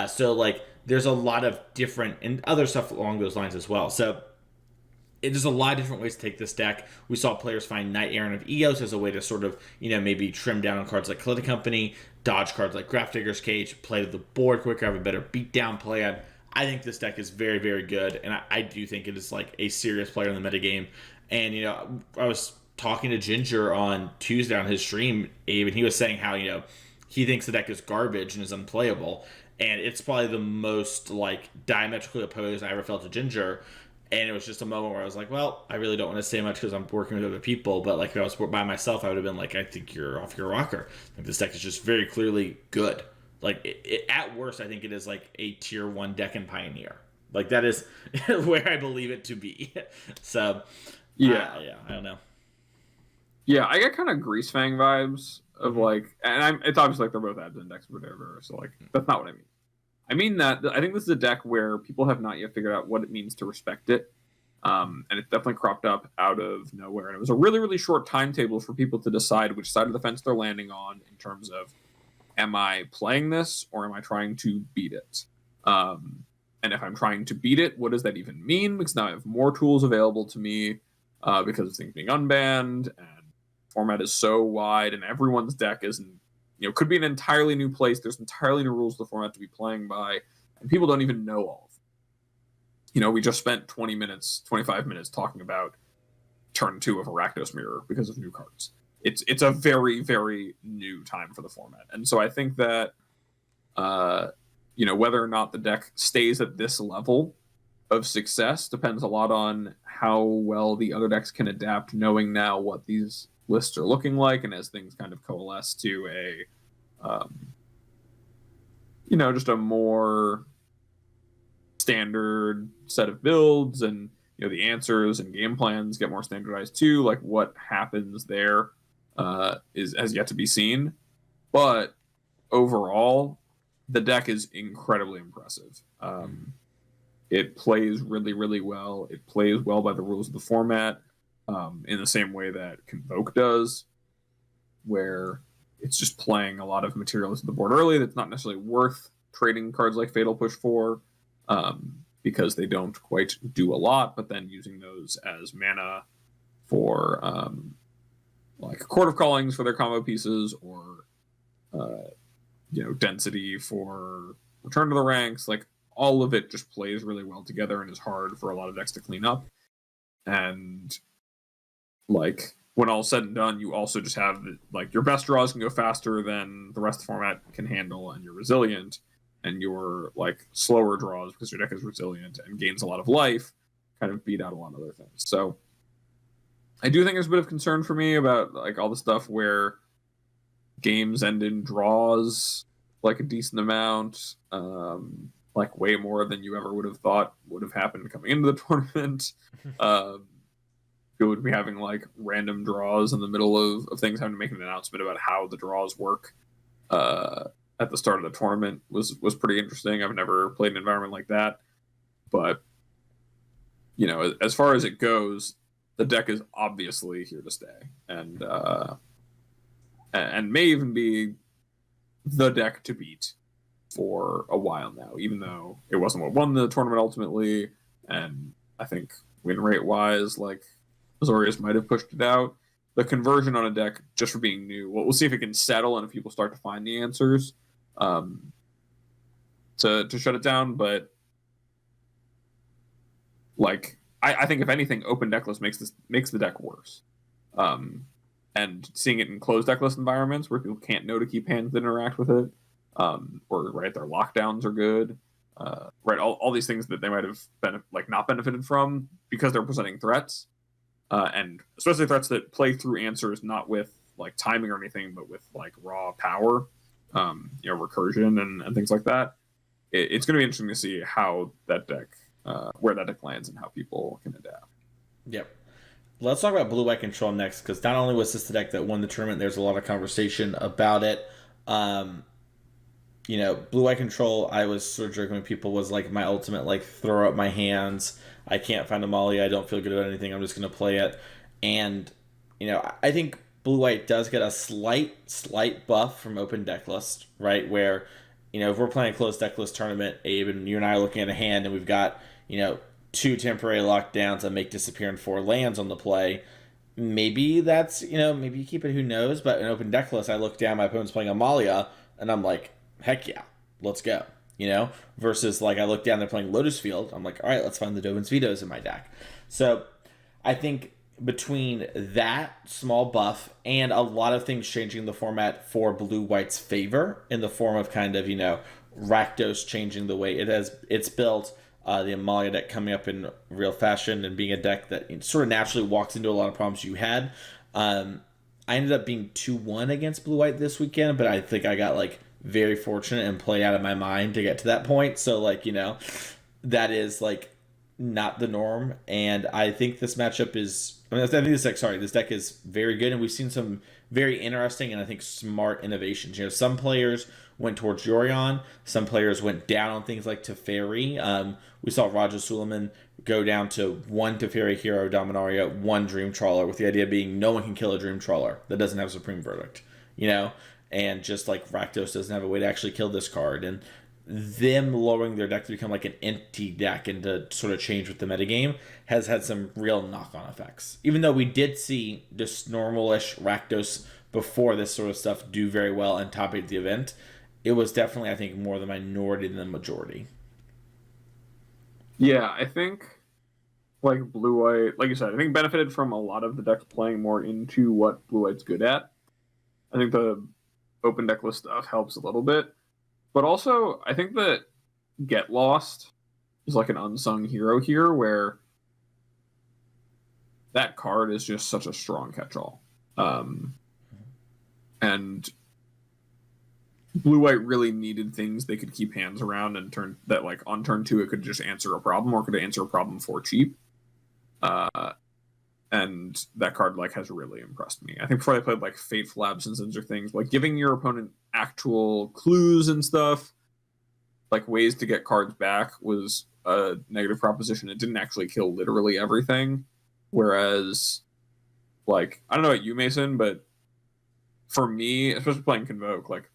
So, there's a lot of different and other stuff along those lines as well. So there's a lot of different ways to take this deck. We saw players find Knight Errant of Eos as a way to sort of, maybe trim down on cards like Collider Company, dodge cards like Grafdigger's Cage, play to the board quicker, have a better beatdown plan. I think this deck is very, very good, and I do think it is like a serious player in the metagame. And, I was talking to Ginger on Tuesday on his stream, Abe, and he was saying how, he thinks the deck is garbage and is unplayable. And it's probably the most, like, diametrically opposed I ever felt to Ginger. And it was just a moment where I was like, well, I really don't want to say much because I'm working with other people. But, like, if I was by myself, I would have been like, I think you're off your rocker. Like, this deck is just very clearly good. Like, at worst, I think it is, like, a tier 1 deck in Pioneer. Like, that is where I believe it to be. So, yeah, I don't know. Yeah, I get kind of Greasefang vibes of, like, and it's obviously, like, they're both Abs Index or whatever, so, like, that's not what I mean. I mean that I think this is a deck where people have not yet figured out what it means to respect it. And it definitely cropped up out of nowhere. And it was a really, really short timetable for people to decide which side of the fence they're landing on in terms of, am I playing this or am I trying to beat it? And if I'm trying to beat it, what does that even mean? Because now I have more tools available to me because of things being unbanned, and format is so wide, and everyone's deck isn't, could be an entirely new place. There's entirely new rules of the format to be playing by, and people don't even know all of them. We just spent 20 minutes, 25 minutes talking about turn 2 of Arachnos Mirror because of new cards. It's a very, very new time for the format. And so I think that, whether or not the deck stays at this level of success depends a lot on how well the other decks can adapt, knowing now what these lists are looking like, and as things kind of coalesce to a just a more standard set of builds, and the answers and game plans get more standardized too. Like, what happens there has yet to be seen, but overall the deck is incredibly impressive. It plays really, really well. It plays well by the rules of the format, in the same way that Convoke does, where it's just playing a lot of material to the board early that's not necessarily worth trading cards like Fatal Push for, because they don't quite do a lot, but then using those as mana for like Court of Callings for their combo pieces, or density for Return to the Ranks. Like, all of it just plays really well together and is hard for a lot of decks to clean up. And, like, when all's said and done, you also just have, like, your best draws can go faster than the rest of the format can handle, and you're resilient, and your, like, slower draws, because your deck is resilient and gains a lot of life, kind of beat out a lot of other things. So I do think there's a bit of concern for me about, like, all the stuff where games end in draws, like, a decent amount, like, way more than you ever would have thought would have happened coming into the tournament. People would be having, like, random draws in the middle of things, having to make an announcement about how the draws work at the start of the tournament was pretty interesting. I've never played an environment like that. But, as far as it goes, the deck is obviously here to stay. And may even be the deck to beat for a while now, even though it wasn't what won the tournament ultimately. And I think win rate wise, like, Azorius might have pushed it out. The conversion on a deck just for being new, we'll see if it can settle and if people start to find the answers to shut it down. But, like, I think if anything, open decklist makes the deck worse. And seeing it in closed decklist environments where people can't know to keep hands that interact with it, or their lockdowns are good, all these things that they might have not benefited from because they're presenting threats, and especially threats that play through answers not with, like, timing or anything, but with, like, raw power, recursion and things like that. It's going to be interesting to see how that deck, where that deck lands, and how people can adapt. Yep. Let's talk about Blue-White Control next, because not only was this the deck that won the tournament, there's a lot of conversation about it. Blue-White Control, I was sort of joking with people, was like my ultimate, like, throw up my hands. I can't find a Molly. I don't feel good about anything. I'm just going to play it. And, I think Blue-White does get a slight buff from open deck list, right? Where if we're playing a closed deckless tournament, Abe, and you and I are looking at a hand, and we've got, two temporary lockdowns that make disappearing 4 lands on the play, maybe that's, maybe you keep it, who knows? But in open deckless, I look down, my opponent's playing Amalia, and I'm like, heck yeah, let's go. Versus like I look down, they're playing Lotus Field. I'm like, all right, let's find the Dovin's Vetoes in my deck. So I think between that small buff and a lot of things changing the format for blue white's favor in the form of kind of, Rakdos changing the way it's built, the Amalia deck coming up in real fashion and being a deck that sort of naturally walks into a lot of problems you had. I ended up being 2-1 against blue white this weekend, but I think I got like very fortunate and play out of my mind to get to that point. So like, that is like not the norm. And I think this matchup is, I think this deck is very good. And we've seen some very interesting and I think smart innovations. Some players went towards Yorion. Some players went down on things like Teferi. We saw Raja Suleiman go down to 1 Teferi Hero Dominaria, 1 Dream Trawler, with the idea being no one can kill a Dream Trawler that doesn't have Supreme Verdict. And just like Rakdos doesn't have a way to actually kill this card. And them lowering their deck to become like an empty deck and to sort of change with the metagame has had some real knock-on effects. Even though we did see just normal-ish Rakdos before this sort of stuff do very well and top 8 the event, it was definitely, I think, more the minority than the majority. Yeah, I think like blue-white, like you said, I think benefited from a lot of the decks playing more into what blue-white's good at. I think the open deckless stuff helps a little bit. But also, I think that Get Lost is like an unsung hero here, where that card is just such a strong catch-all. And blue-white really needed things they could keep hands around and on turn 2 it could just answer a problem, or could answer a problem for cheap. And that card has really impressed me. I think before they played Fateful Absences or things, giving your opponent actual clues and stuff, ways to get cards back, was a negative proposition. It didn't actually kill literally everything. Whereas, I don't know about you, Mason, but for me, especially playing Convoke,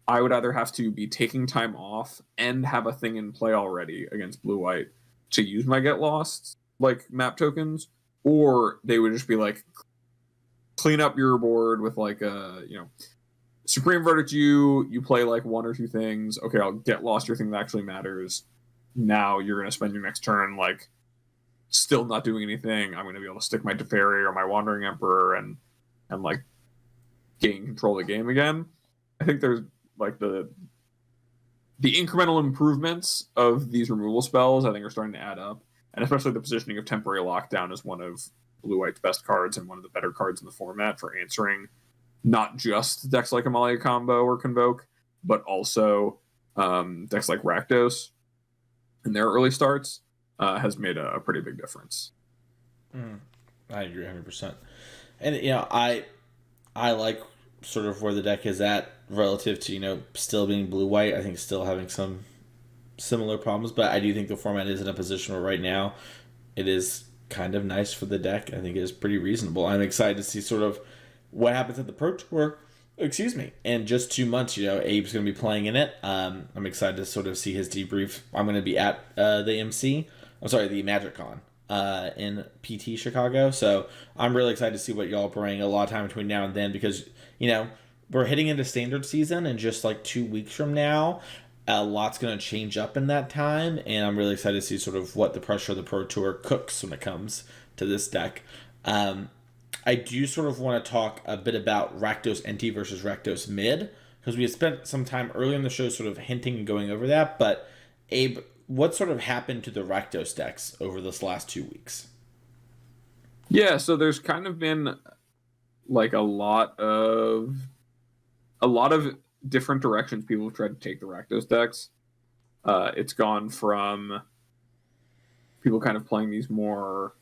I would either have to be taking time off and have a thing in play already against blue-white to use my Get Lost, map tokens, or they would just be clean up your board with Supreme Verdict, you play 1 or 2 things. Okay, I'll Get Lost your thing that actually matters. Now you're going to spend your next turn still not doing anything. I'm going to be able to stick my Teferi or my Wandering Emperor and gain control of the game again. I think there's the incremental improvements of these removal spells, I think, are starting to add up. And especially the positioning of Temporary Lockdown as one of blue-white's best cards and one of the better cards in the format for answering not just decks like Amalia Combo or Convoke, but also decks like Rakdos in their early starts, has made a pretty big difference. I agree 100%. And, I like sort of where the deck is at relative to, still being blue-white. I think still having some similar problems, but I do think the format is in a position where right now it is kind of nice for the deck. I think it is pretty reasonable. I'm excited to see sort of what happens at the Pro Tour, in just 2 months. Abe's going to be playing in it. I'm excited to sort of see his debrief. I'm going to be at the MagicCon in PT Chicago, so I'm really excited to see what y'all bring a lot of time between now and then, because we're hitting into standard season in just 2 weeks from now. A lot's going to change up in that time, and I'm really excited to see sort of what the pressure of the Pro Tour cooks when it comes to this deck. I do sort of want to talk a bit about Rakdos NT versus Rakdos Mid, because we had spent some time earlier in the show sort of hinting and going over that, but Abe, what sort of happened to the Rakdos decks over this last 2 weeks? Yeah, so there's kind of been a lot of different directions people have tried to take the Rakdos decks. It's gone from people kind of playing these more,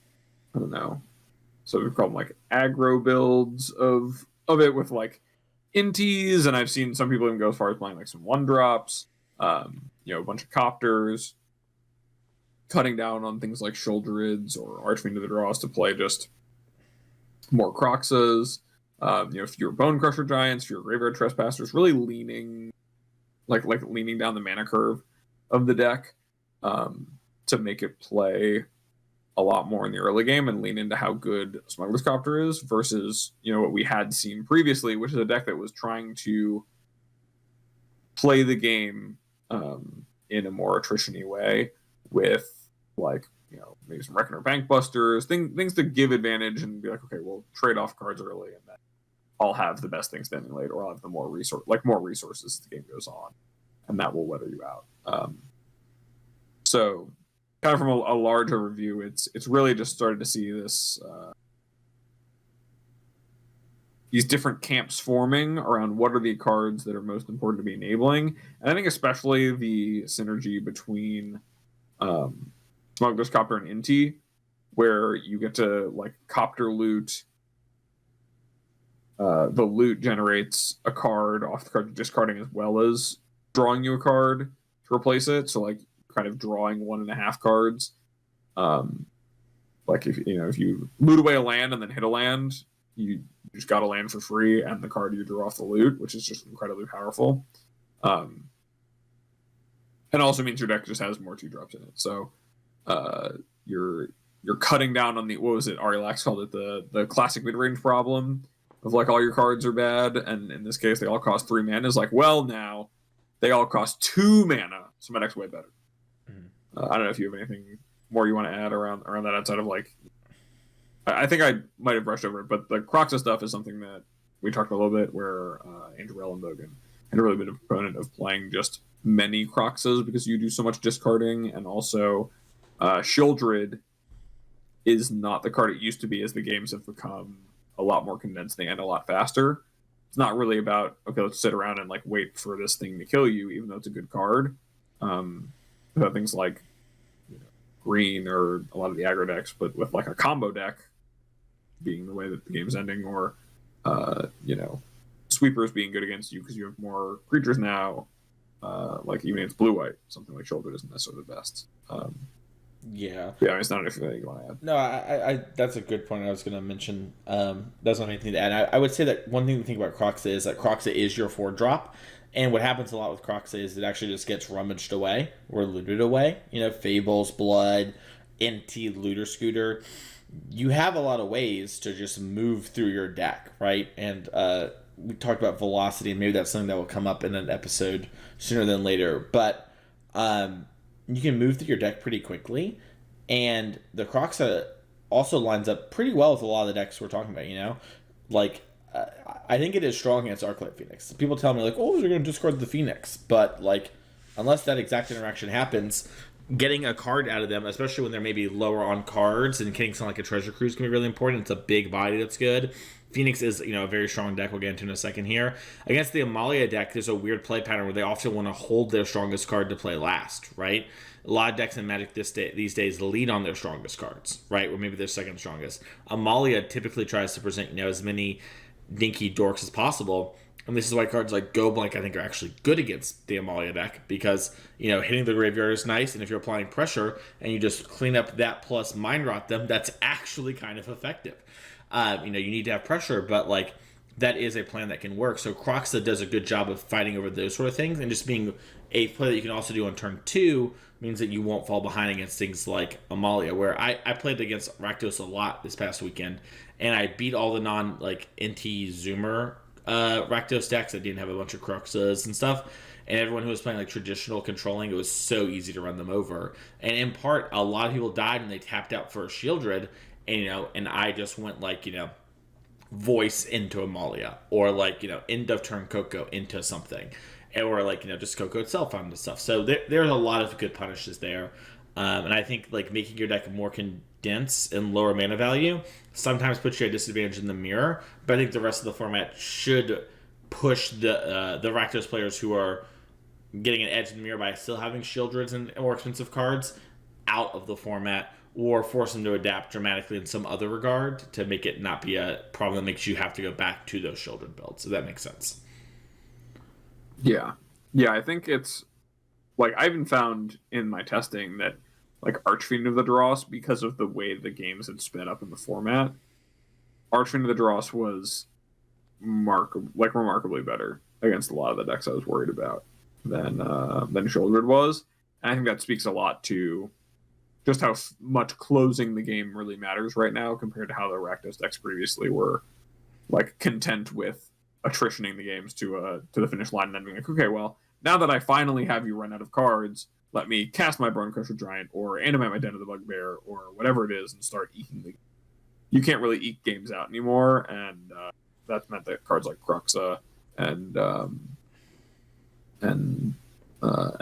I don't know, so we call them aggro builds of it with inties, and I've seen some people even go as far as playing some 1-drops, a bunch of copters, cutting down on things like Shoulderids or Archfiend of the Draws to play just more Croxas, fewer Bone Crusher Giants, fewer Graveyard Trespassers, really leaning like leaning down the mana curve of the deck, to make it play a lot more in the early game and lean into how good Smuggler's Copter is versus, what we had seen previously, which is a deck that was trying to play the game in a more attrition-y way with maybe some Reckoner Bank Busters, things to give advantage and be like, okay, we'll trade off cards early and then I'll have the best thing standing late, or I'll have the more resources as the game goes on, and that will weather you out. So kind of from a larger review, it's really just started to see this these different camps forming around what are the cards that are most important to be enabling, and I think especially the synergy between Smuggler's Copter and Inti, where you get to copter loot. The loot generates a card off the card you're discarding, as well as drawing you a card to replace it. So kind of drawing 1.5 cards. If you loot away a land and then hit a land, you just got a land for free and the card you drew off the loot, which is just incredibly powerful. And also means your deck just has more 2-drops in it. So you're cutting down on the, what was it, Arilax called it, the classic mid-range problem of all your cards are bad, and in this case they all cost 3 mana. Is now they all cost 2 mana, so my deck's way better. I don't know if you have anything more you want to add around that outside of I think I might have brushed over it, but the Kroxa stuff is something that we talked about a little bit, where Andrew Ellenbogen had really been a proponent of playing just many Kroxas because you do so much discarding, and also Shieldred is not the card it used to be as the games have become a lot more condensed and a lot faster. It's not really about, okay, let's sit around and wait for this thing to kill you, even though it's a good card. About things like green or a lot of the aggro decks, but with a combo deck being the way that the game's ending, or sweepers being good against you because you have more creatures now. Even against blue-white, something like Shieldred isn't necessarily the best. Yeah. Yeah, it's not anything that you want to add. No, I that's a good point I was going to mention. Doesn't have anything to add. I would say that one thing to think about Kroxa is that Kroxa is your 4-drop, and what happens a lot with Kroxa is it actually just gets rummaged away or looted away. Fables, Blood, Inti, Looter Scooter. You have a lot of ways to just move through your deck, right? And we talked about velocity, and maybe that's something that will come up in an episode sooner than later. But you can move through your deck pretty quickly, and the Kroxa also lines up pretty well with a lot of the decks we're talking about. I think it is strong against Arclight Phoenix. People tell me oh, they're going to discard the Phoenix, but unless that exact interaction happens, getting a card out of them, especially when they're maybe lower on cards, and getting something like a Treasure Cruise can be really important. It's a big body that's good. Phoenix is a very strong deck. We'll get into in a second here. Against the Amalia deck, there's a weird play pattern where they often want to hold their strongest card to play last, right? A lot of decks in Magic these days lead on their strongest cards, right? Or maybe their second strongest. Amalia typically tries to present as many dinky dorks as possible. And this is why cards like Go Blank, I think, are actually good against the Amalia deck, because, hitting the graveyard is nice, and if you're applying pressure and you just clean up that plus Mind Rot them, that's actually kind of effective. You need to have pressure, but, that is a plan that can work. So Kroxa does a good job of fighting over those sort of things, and just being a play that you can also do on turn 2 means that you won't fall behind against things like Amalia, where I played against Rakdos a lot this past weekend, and I beat all the Inti Zoomer Rakdos decks that didn't have a bunch of Kroxas and stuff, and everyone who was playing traditional controlling, it was so easy to run them over. And in part, a lot of people died and they tapped out for a Shieldred, and I just went voice into Amalia, or end of turn Coco into something, or just Coco itself onto stuff. So there's a lot of good punishes there, and I think making your deck more condensed and lower mana value sometimes puts you at a disadvantage in the mirror. But I think the rest of the format should push the Rakdos players who are getting an edge in the mirror by still having Shieldreds and more expensive cards out of the format, or force them to adapt dramatically in some other regard to make it not be a problem that makes you have to go back to those Shieldred builds. So that makes sense. Yeah, I think it's I even found in my testing that Archfiend of the Dross, because of the way the games had sped up in the format, Archfiend of the Dross was remarkably better against a lot of the decks I was worried about. than Sheoldred was. And I think that speaks a lot to just how much closing the game really matters right now compared to how the Rakdos decks previously were like content with attritioning the games to the finish line and then being like, okay, well, now that I finally have you run out of cards, let me cast my Bonecrusher Giant or animate my Den of the Bugbear or whatever it is and start eking the game. You can't really eke games out anymore, and that's meant that cards like Kruxa and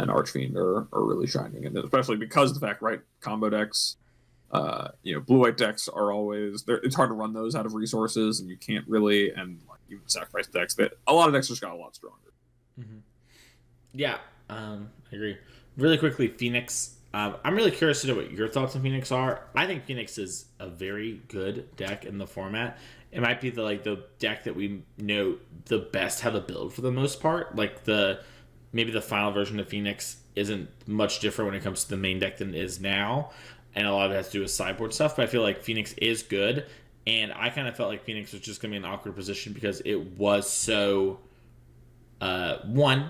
Archfiend are really shining, and especially because of the fact, right, combo decks, blue-white decks are always it's hard to run those out of resources, and you can't really, and like even sacrifice decks, that a lot of decks just got a lot stronger. Mm-hmm. Yeah, I agree. Really quickly, Phoenix. I'm really curious to know what your thoughts on Phoenix are. I think Phoenix is a very good deck in the format. It might be the deck that we know the best how to build for the most part. Like maybe the final version of Phoenix isn't much different when it comes to the main deck than it is now, and a lot of it has to do with sideboard stuff. But I feel like Phoenix is good, and I kind of felt like Phoenix was just going to be an awkward position because it was so one,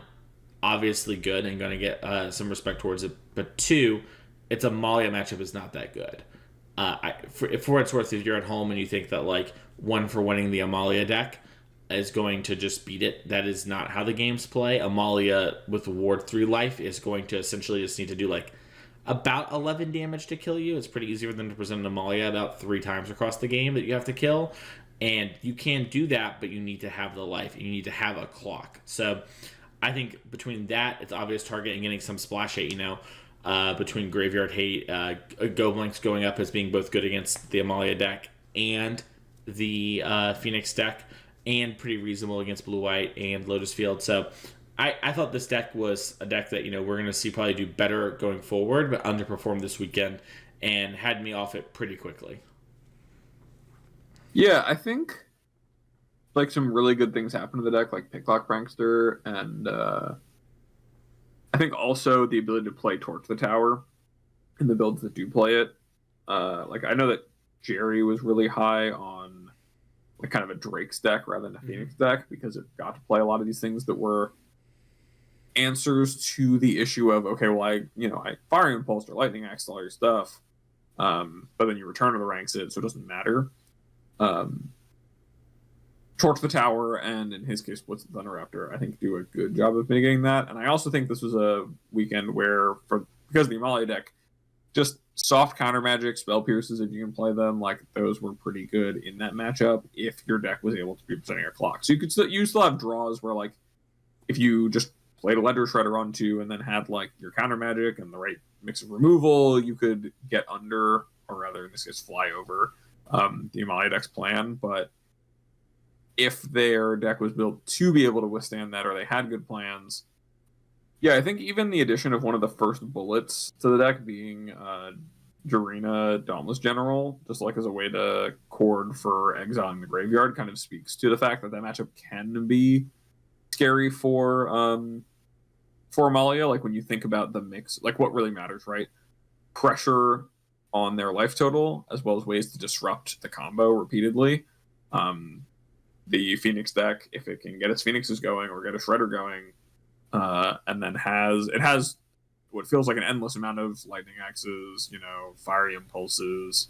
obviously good and going to get some respect towards it, but two, its Amalia matchup is not that good. For what it's worth, if you're at home and you think that like one for winning the Amalia deck is going to just beat it, that is not how the games play. Amalia with Ward 3 life is going to essentially just need to do like about 11 damage to kill you. It's pretty easy for them to present an Amalia about 3 times across the game that you have to kill, and you can do that, but you need to have the life and you need to have a clock. So I think between that, it's obvious target and getting some splash hate, between Graveyard Hate, Goblinks going up as being both good against the Amalia deck and the Phoenix deck, and pretty reasonable against Blue-White and Lotus Field. So I thought this deck was a deck that, we're going to see probably do better going forward, but underperformed this weekend and had me off it pretty quickly. Yeah, I think like some really good things happen to the deck, like Picklock Prankster, and I think also the ability to play Torch the Tower in the builds that do play it. Like I know that Jerry was really high on like kind of a Drake's deck rather than a Phoenix deck because it got to play a lot of these things that were answers to the issue of, okay, well I Fire Impulse or Lightning Axe, all your stuff, but then you return to the ranks it, so it doesn't matter. Torch the Tower and, in his case, Blitz the Thunderraptor, I think do a good job of mitigating that. And I also think this was a weekend where, because of the Amalia deck, just soft counter magic, spell pierces, if you can play them, like those were pretty good in that matchup if your deck was able to be presenting a clock. So you still have draws where, like, if you just played a Lender Shredder on 2 and then had like your counter magic and the right mix of removal, you could get under, or rather in this case fly over, the Amalia deck's plan. But if their deck was built to be able to withstand that, or they had good plans, yeah, I think even the addition of one of the first bullets to the deck being Jarina Dauntless General, just like as a way to cord for exiling the graveyard, kind of speaks to the fact that matchup can be scary for Amalia. Like when you think about the mix, like what really matters, right? Pressure on their life total, as well as ways to disrupt the combo repeatedly. The Phoenix deck, if it can get its Phoenixes going or get a Shredder going, and then has what feels like an endless amount of Lightning Axes, Fiery Impulses,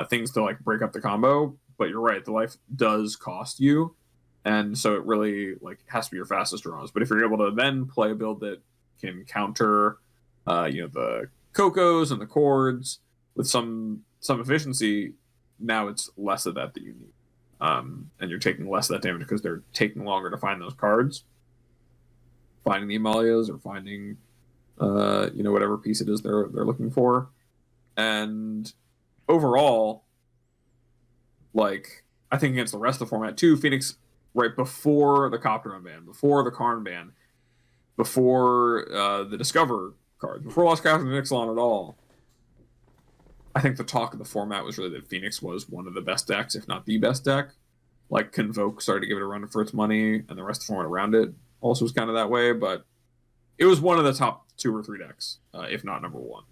things to like break up the combo. But you're right, the life does cost you, and so it really like has to be your fastest draws. But if you're able to then play a build that can counter, the Cocos and the Chords with some efficiency, now it's less of that you need. And you're taking less of that damage because they're taking longer to find those cards, finding the Amalias or finding, whatever piece it is they're looking for. And overall, like I think against the rest of the format too, Phoenix right before the Copteron ban, before the Karn ban, before the Discover cards, before Lost Castle and Ixalan at all, I think the talk of the format was really that Phoenix was one of the best decks, if not the best deck. Like Convoke started to give it a run for its money, and the rest of the format around it also was kind of that way. But it was one of the top 2 or 3 decks, if not number 1.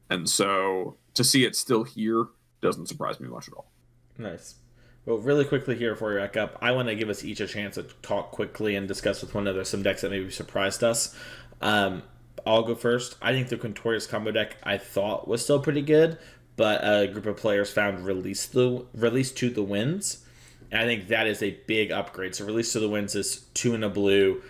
And so to see it still here doesn't surprise me much at all. Nice. Well, really quickly here before we wrap up, I want to give us each a chance to talk quickly and discuss with one another some decks that maybe surprised us. Um, I'll go first. I think the Quintorius combo deck I thought was still pretty good, but a group of players found release to the winds. And I think that is a big upgrade. So release to the winds is 2 and a blue.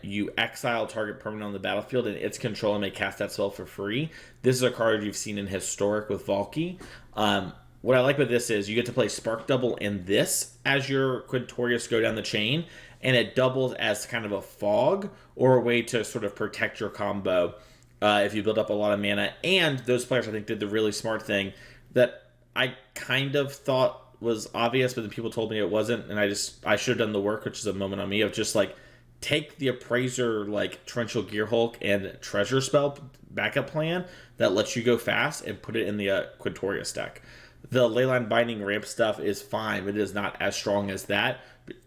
You exile target permanent on the battlefield and its controller may cast that spell for free. This is a card you've seen in Historic with Valky. What I like with this is you get to play Spark Double and this as your Quintorius go down the chain, and it doubles as kind of a fog or a way to sort of protect your combo if you build up a lot of mana. And those players, I think, did the really smart thing that I kind of thought was obvious, but then people told me it wasn't, and I should have done the work, which is a moment on me of just like take the Appraiser like Torrential Gearhulk and Treasure Spell backup plan that lets you go fast and put it in the Quintorius deck. The Leyline Binding ramp stuff is fine, but it is not as strong as that.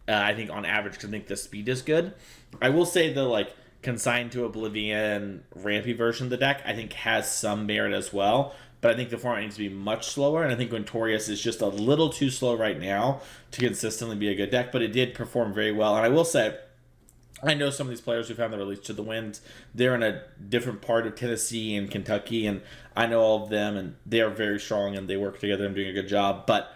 I think on average, because I think the speed is good. I will say the like Consigned to Oblivion rampy version of the deck, I think has some merit as well. But I think the format needs to be much slower, and I think Quintorius is just a little too slow right now to consistently be a good deck. But it did perform very well, and I will say, I know some of these players who found the release to the winds. They're in a different part of Tennessee and Kentucky, and I know all of them, and they are very strong, and they work together and doing a good job. But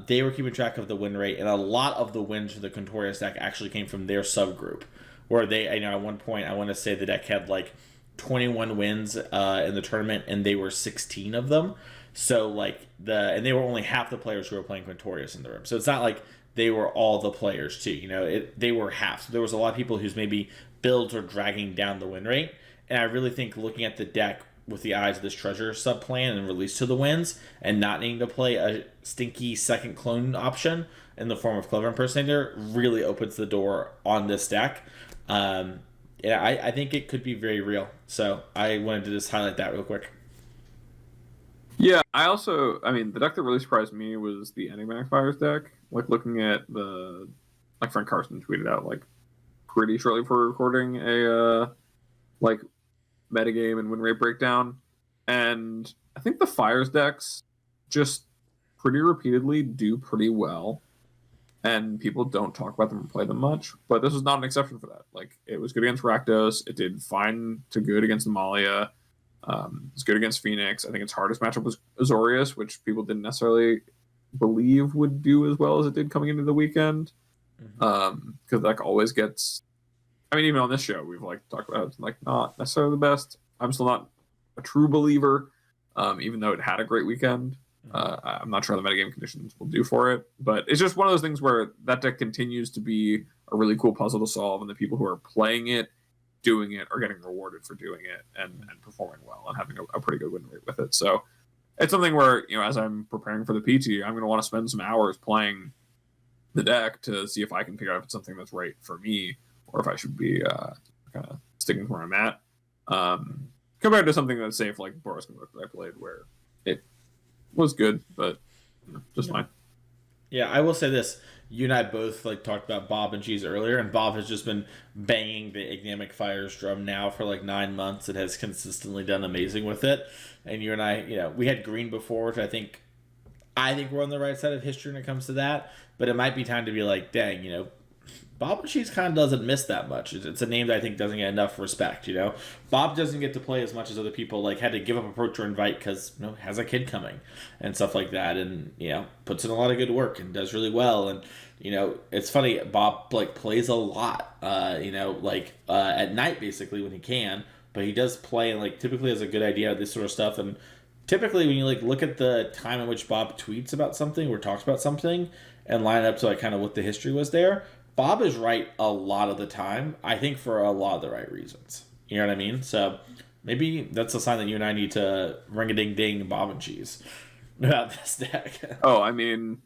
they were keeping track of the win rate, and a lot of the wins for the Quintorius deck actually came from their subgroup, where they, you know, at one point, I want to say the deck had like 21 wins in the tournament, and they were 16 of them. So like and they were only half the players who were playing Quintorius in the room. So it's not like they were all the players too. You know, they were half. So there was a lot of people whose maybe builds are dragging down the win rate. And I really think looking at the deck with the eyes of this treasure sub plan and release to the winds, and not needing to play a stinky second clone option in the form of Clever Impersonator really opens the door on this deck. Yeah, I think it could be very real. So I wanted to just highlight that real quick. Yeah, I mean, the deck that really surprised me was the Enigmatic Fires deck. Like, looking at like, Frank Carson tweeted out, like, pretty shortly before recording like, metagame and win rate breakdown. And I think the Fires decks just pretty repeatedly do pretty well. And people don't talk about them or play them much. But this was not an exception for that. Like, it was good against Rakdos. It did fine to good against Amalia. It's good against Phoenix. I think its hardest matchup was Azorius, which people didn't necessarily believe would do as well as it did coming into the weekend. Because like always gets, I mean, even on this show, we've like talked about it, like not necessarily the best. I'm still not a true believer, even though it had a great weekend. I'm not sure the metagame conditions will do for it, but it's just one of those things where that deck continues to be a really cool puzzle to solve, and the people who are playing it, doing it, are getting rewarded for doing it and performing well and having a pretty good win rate with it. So it's something where, you know, as I'm preparing for the PT, I'm going to want to spend some hours playing the deck to see if I can figure out if it's something that's right for me or if I should be kind of sticking where I'm at. Compared to something that's safe like Boros Convoke that I played, where it was good, but just fine. Yeah, I will say this. You and I both like talked about Bob and Cheese earlier, and Bob has just been banging the Ignamic Fires drum now for like 9 months and has consistently done amazing with it. And you and I, you know, we had Green before, which I think we're on the right side of history when it comes to that. But it might be time to be like, dang, you know, Bob and Cheese kind of doesn't miss that much. It's a name that I think doesn't get enough respect, you know? Bob doesn't get to play as much as other people, like, had to give up approach or invite because, you know, has a kid coming and stuff like that, and, you know, puts in a lot of good work and does really well. And, you know, it's funny, Bob, like, plays a lot, you know, like, at night, basically, when he can, but he does play, and, like, typically has a good idea of this sort of stuff. And typically, when you, like, look at the time in which Bob tweets about something or talks about something and line it up to, like, kind of what the history was there, Bob is right a lot of the time, I think for a lot of the right reasons. You know what I mean? So maybe that's a sign that you and I need to ring-a-ding-ding Bob and Cheese about this deck. Oh, I mean,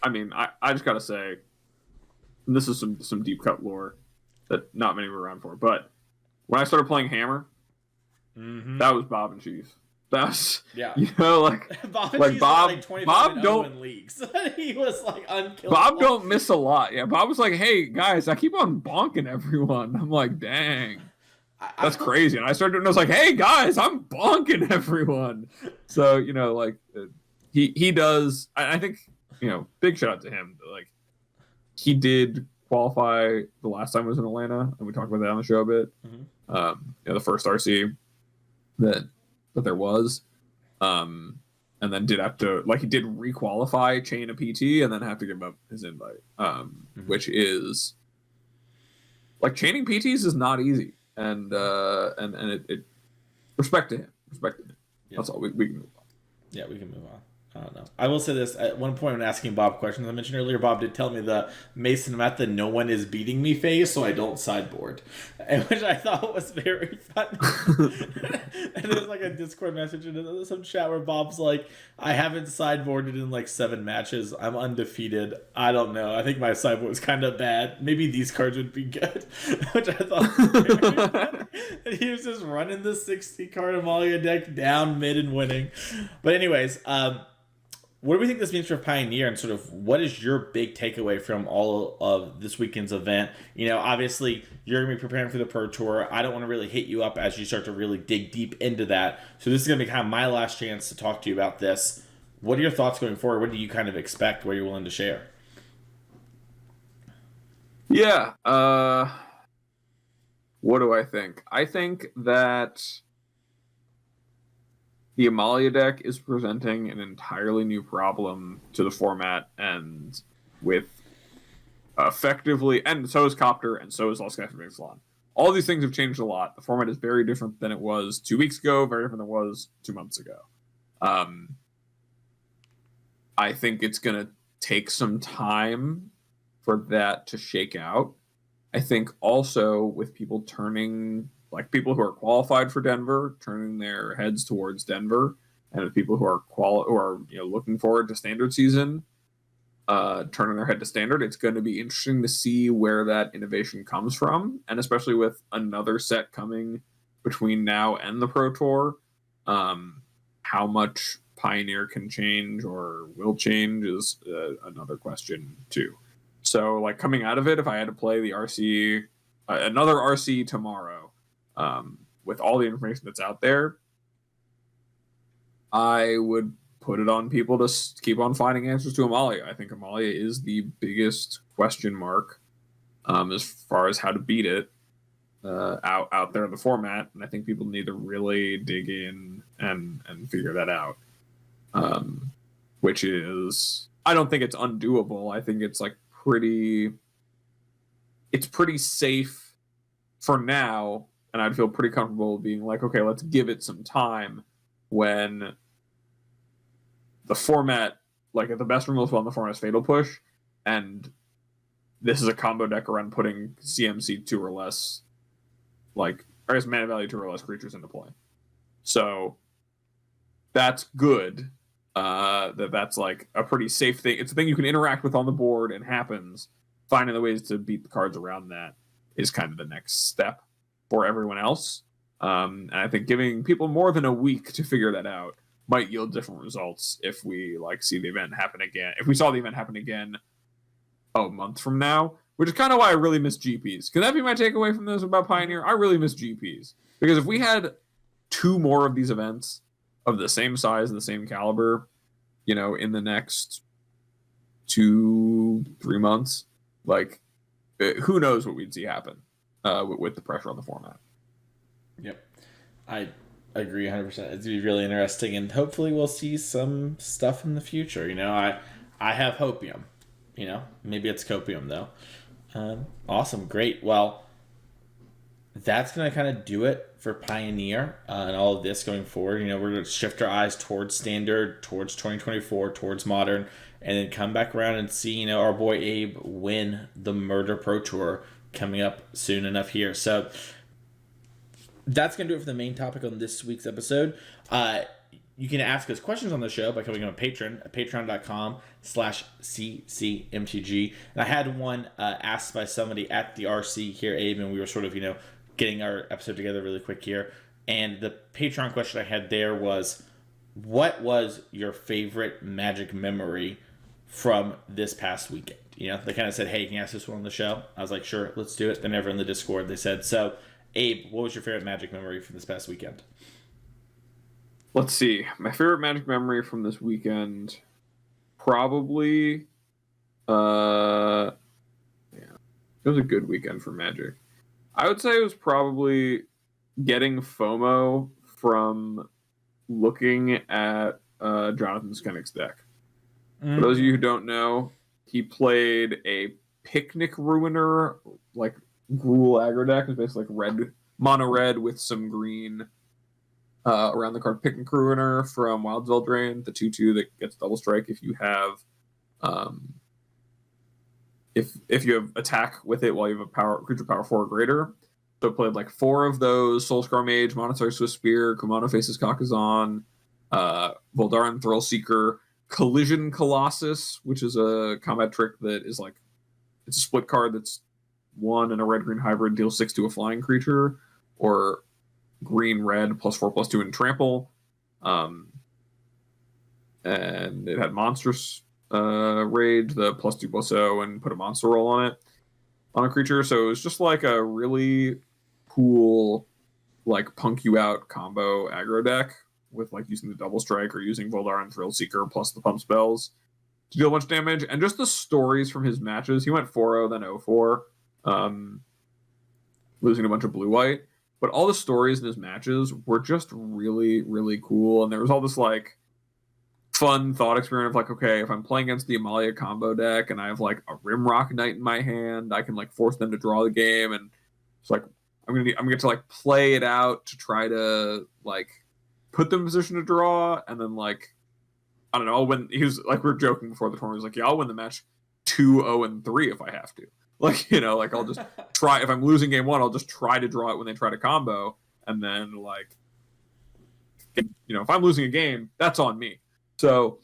I just gotta say, this is some deep cut lore that not many were around for. But when I started playing Hammer, that was Bob and Cheese. That's, yeah, you know, like Bob, like Bob don't in leagues. He was like unkillable. Bob don't miss a lot. Yeah, Bob was like, "Hey guys, I keep on bonking everyone." I'm like, "Dang, that's crazy." And I started doing. I was like, "Hey guys, I'm bonking everyone." So, you know, like he does. I think, you know, big shout out to him. Like, he did qualify the last time I was in Atlanta, and we talked about that on the show a bit. The first RC that there was, and then did have to he did requalify, chain a PT, and then have to give up his invite, which is chaining PTs is not easy, and it respect to him. Yeah. That's all. We can move on. Yeah, we can move on. I don't know. I will say this. At one point when asking Bob questions, I mentioned earlier, Bob did tell me the Mason met the no one is beating me phase, so I don't sideboard. And which I thought was very funny. And there's a Discord message and some chat where Bob's like, I haven't sideboarded in 7 matches. I'm undefeated. I don't know. I think my sideboard was kind of bad. Maybe these cards would be good. Which I thought was very funny. And he was just running the 60 card Amalia deck down mid and winning. But anyways, what do we think this means for Pioneer, and sort of what is your big takeaway from all of this weekend's event? Obviously, you're going to be preparing for the Pro Tour. I don't want to really hit you up as you start to really dig deep into that. So this is going to be kind of my last chance to talk to you about this. What are your thoughts going forward? What do you kind of expect? What are you willing to share? Yeah. What do I think? I think that the Amalia deck is presenting an entirely new problem to the format, and with effectively, and so is Copter, and so is Lost Castle Salon. All these things have changed a lot. The format is very different than it was 2 weeks ago, very different than it was 2 months ago. I think it's going to take some time for that to shake out. I think also with people turning, people who are qualified for Denver, turning their heads towards Denver, and with people who are looking forward to standard season, turning their head to standard, it's going to be interesting to see where that innovation comes from, and especially with another set coming between now and the Pro Tour, how much Pioneer can change or will change is another question too. So, coming out of it, if I had to play the RC, another RC tomorrow, with all the information that's out there, I would put it on people to keep on finding answers to Amalia. I think Amalia is the biggest question mark as far as how to beat it out there in the format, and I think people need to really dig in and figure that out. Which is, I don't think it's undoable. I think it's pretty safe for now, and I'd feel pretty comfortable being okay, let's give it some time when the format, at the best or most well in the format is Fatal Push, and this is a combo deck around putting CMC 2 or less, or as mana value 2 or less creatures into play. So that's good. That's a pretty safe thing. It's a thing you can interact with on the board and happens. Finding the ways to beat the cards around that is kind of the next step for everyone else. And I think giving people more than a week to figure that out might yield different results if we see the event happen again. If we saw the event happen again a month from now, which is kind of why I really miss GPs. Can that be my takeaway from this about Pioneer? I really miss GPs. Because if we had 2 more of these events of the same size and the same caliber, in the next 2-3 months, who knows what we'd see happen with the pressure on the format. Yep. I agree 100%. It's going to be really interesting, and hopefully we'll see some stuff in the future. I have hopium. Maybe it's copium, though. Awesome. Great. Well, that's going to kind of do it for Pioneer and all of this going forward. We're going to shift our eyes towards Standard, towards 2024, towards Modern, and then come back around and see, our boy Abe win the Murder Pro Tour coming up soon enough here. So that's going to do it for the main topic on this week's episode. You can ask us questions on the show by becoming a patron at patreon.com/ccmtg. And I had one asked by somebody at the RC here, Abe, and we were sort of, getting our episode together really quick here. And the Patreon question I had there was, what was your favorite Magic memory from this past weekend? They kind of said, hey, can you ask this one on the show? I was like, sure, let's do it. Then everyone in the Discord, they said, so Abe, what was your favorite Magic memory from this past weekend? Let's see. My favorite Magic memory from this weekend, probably, it was a good weekend for Magic. I would say it was probably getting FOMO from looking at Jonathan Skennick's deck. For those of you who don't know, he played a Picnic Ruiner, like Gruul aggro deck. It's basically like red, mono red with some green around the card. Picnic Ruiner from Wild Veldrain, the 2/2 that gets double strike if you have if you have attack with it while you have a creature power 4 or greater. So it played like 4 of those: Soulscar Mage, Monocyte Swift Spear, Kumano Faces Kakazan, Voldaren Thrillseeker, Collision Colossus, which is a combat trick that is like, it's a split card that's 1 and a red-green hybrid, deals 6 to a flying creature, or green-red +4/+2 and trample. And it had monstrous rage, the +2/+0, and put a monster roll on it on a creature. So it was just like a really cool, like, punk you out combo aggro deck with like using the double strike or using Voldaren Thrillseeker plus the pump spells to deal a bunch of damage. And just the stories from his matches, he went 4-0 then 0-4, losing a bunch of blue-white, but all the stories in his matches were just really, really cool. And there was all this like fun thought experiment of like, okay, if I'm playing against the Amalia combo deck and I have like a Rimrock Knight in my hand, I can like force them to draw the game. And it's like, I'm gonna get to like play it out to try to like put them in position to draw, and then like, I don't know, I'll win. He was like, we were joking before the tournament, he was like, yeah, I'll win the match 2-0-3 if I have to. Like, you know, like I'll just try, if I'm losing game 1, I'll just try to draw it when they try to combo, and then like, you know, if I'm losing a game, that's on me. So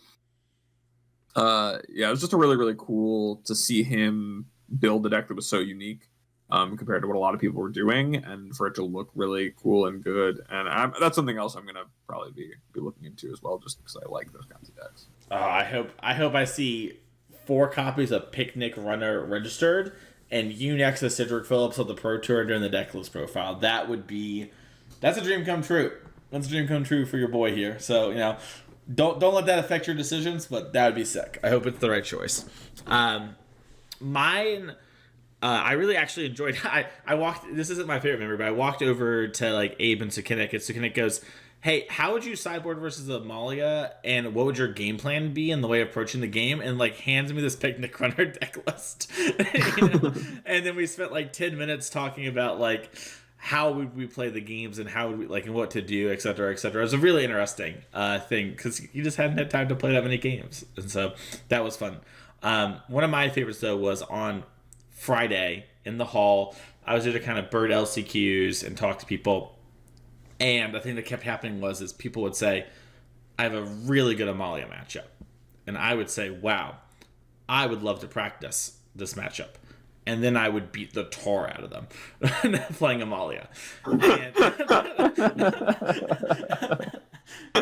yeah, it was just a really, really cool to see him build a deck that was so unique compared to what a lot of people were doing, and for it to look really cool and good. And that's something else I'm gonna probably be looking into as well, just because I like those kinds of decks. I hope I see 4 copies of Picnic Runner registered, and you next to Cedric Phillips on the Pro Tour during the deck list profile. That's a dream come true. That's a dream come true for your boy here. So, you know, don't let that affect your decisions, but that would be sick. I hope it's the right choice. Mine, I really actually enjoyed. I walked. This isn't my favorite memory, but I walked over to like Abe and Sukinik, and Sukinik goes, "Hey, how would you sideboard versus Amalia, and what would your game plan be in the way of approaching the game?" And like hands me this Picnic Runner deck list, you know? And then we spent like 10 minutes talking about like how would we play the games and how would we like and what to do, et cetera, et cetera. It was a really interesting thing because you just hadn't had time to play that many games, and so that was fun. One of my favorites though was on Friday in the hall. I was there to kind of bird LCQs and talk to people. And the thing that kept happening is people would say, I have a really good Amalia matchup. And I would say, wow, I would love to practice this matchup. And then I would beat the tar out of them playing Amalia. And in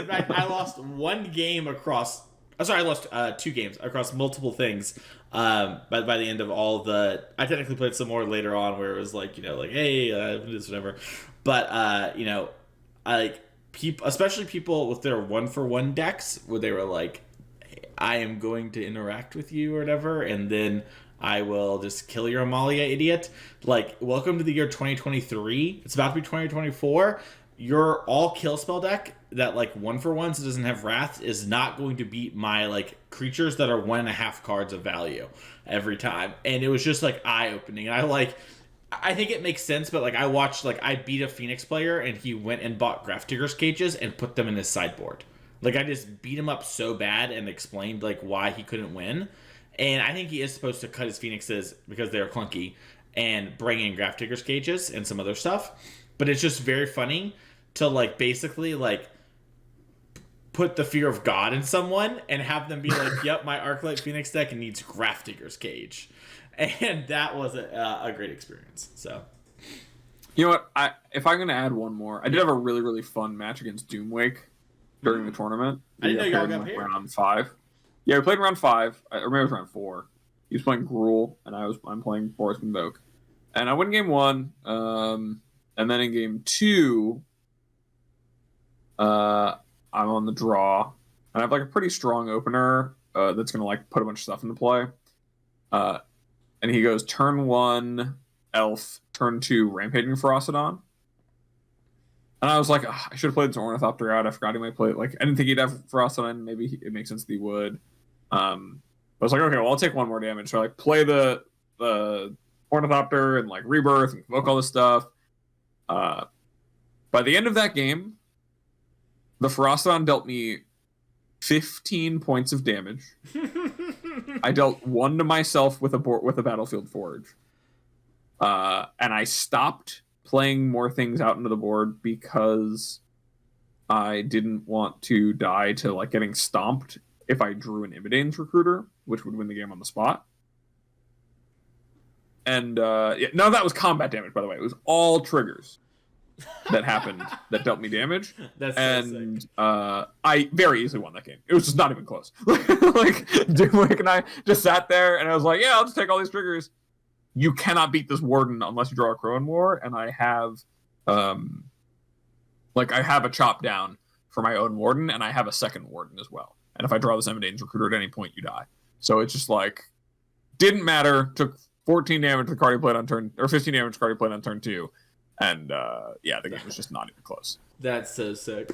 fact, I lost 1 game across... I lost 2 games across multiple things. By the end of all the... I technically played some more later on where it was like, you know, like, hey, this, whatever. But, you know, like, especially people with their 1-for-1 decks where they were like, I am going to interact with you or whatever, and then I will just kill your Amalia, idiot. Like, welcome to the year 2023. It's about to be 2024. Your all kill spell deck that like 1-for-1s doesn't have Wrath is not going to beat my like creatures that are 1.5 cards of value every time. And it was just like eye opening. And I think it makes sense, but like I beat a Phoenix player and he went and bought Graph Digger's cages and put them in his sideboard. Like I just beat him up so bad and explained like why he couldn't win. And I think he is supposed to cut his Phoenixes because they're clunky and bring in Graph Digger's cages and some other stuff. But it's just very funny to like basically like put the fear of God in someone and have them be like, yep, my Arclight Phoenix deck needs Graph Digger's cage. And that was a great experience. So, you know what? If I'm going to add one more, I did have a really, really fun match against Doomwake during the tournament. I didn't know y'all got paired. Round 5. Yeah, we played round 5. I remember it was round 4. He was playing Gruul, and I'm playing Boris Invoke. And I win game 1. And then in game 2, I'm on the draw. And I have like a pretty strong opener that's going to like put a bunch of stuff into play. And he goes turn 1 Elf, turn 2 Rampaging Ferocidon. And I was like, oh, I should have played this Ornithopter out. I forgot he might play it. Like, I didn't think he'd have Frost on. Maybe it makes sense that he would. But I was like, okay, well, I'll take one more damage. So I like play the Ornithopter and like Rebirth and Convoke all this stuff. By the end of that game, the Ferocity dealt me 15 points of damage. I dealt 1 to myself with a Battlefield Forge. And I stopped playing more things out into the board because I didn't want to die to like getting stomped if I drew an Imidane's Recruiter, which would win the game on the spot. And yeah, none of that was combat damage, by the way. It was all triggers that happened that dealt me damage. That's and sick. I very easily won that game. It was just not even close. Like Doomwick and I just sat there, and I was like, "Yeah, I'll just take all these triggers." You cannot beat this Warden unless you draw a Crowan War, and I have, I have a chop down for my own Warden, and I have a second Warden as well. And if I draw this Imidane's Recruiter at any point, you die. So it's just like didn't matter. Took 14 damage to the card he played on turn, or 15 damage to the card he played on turn 2. And yeah, the game was just not even close. That's so sick.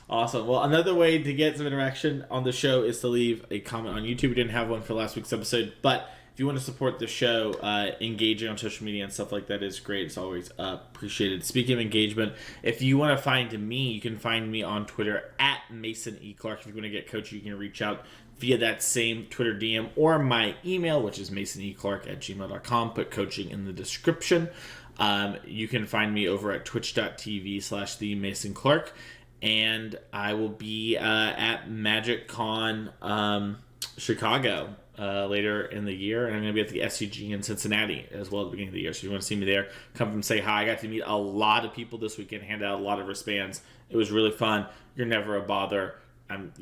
Awesome. Well, another way to get some interaction on the show is to leave a comment on YouTube. We didn't have one for last week's episode, but if you want to support the show, engaging on social media and stuff like that is great. It's always appreciated. Speaking of engagement, if you want to find me, you can find me on Twitter at Mason E. Clark. If you want to get coached, you can reach out via that same Twitter DM or my email, which is masoneClark@gmail.com. Put coaching in the description. You can find me over at twitch.tv/TheMasonClark. And I will be at MagicCon Chicago later in the year. And I'm going to be at the SCG in Cincinnati as well at the beginning of the year. So if you want to see me there, come and say hi. I got to meet a lot of people this weekend, hand out a lot of wristbands. It was really fun. You're never a bother. I want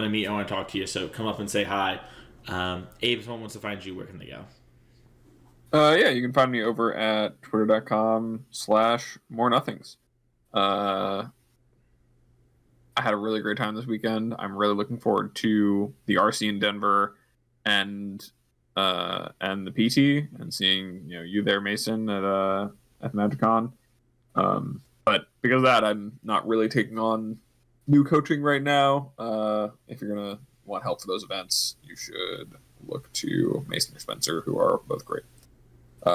to meet you. I want to talk to you. So come up and say hi. Abe, if someone wants to find you, where can they go? Yeah, you can find me over at twitter.com/morenothings. I had a really great time this weekend. I'm really looking forward to the RC in Denver and the PT and seeing you there, Mason, at MagicCon. But because of that, I'm not really taking on new coaching right now. If you're gonna want help for those events, you should look to Mason or Spencer, who are both great.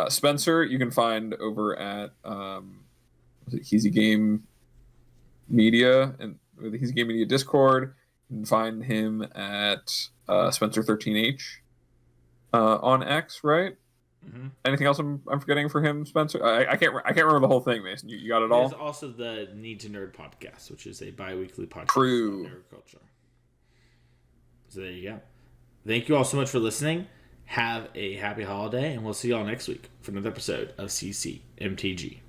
Spencer, you can find over at Heezy Game Media and the Heezy Game Media Discord. You can find him at Spencer13H on X, right? Mm-hmm. Anything else I'm forgetting for him, Spencer? I can't remember the whole thing, Mason. You got it all. There's also the Need to Nerd podcast, which is a bi-weekly podcast True. on agriculture. So there you go. Thank you all so much for listening. Have a happy holiday, and we'll see you all next week for another episode of CCMTG.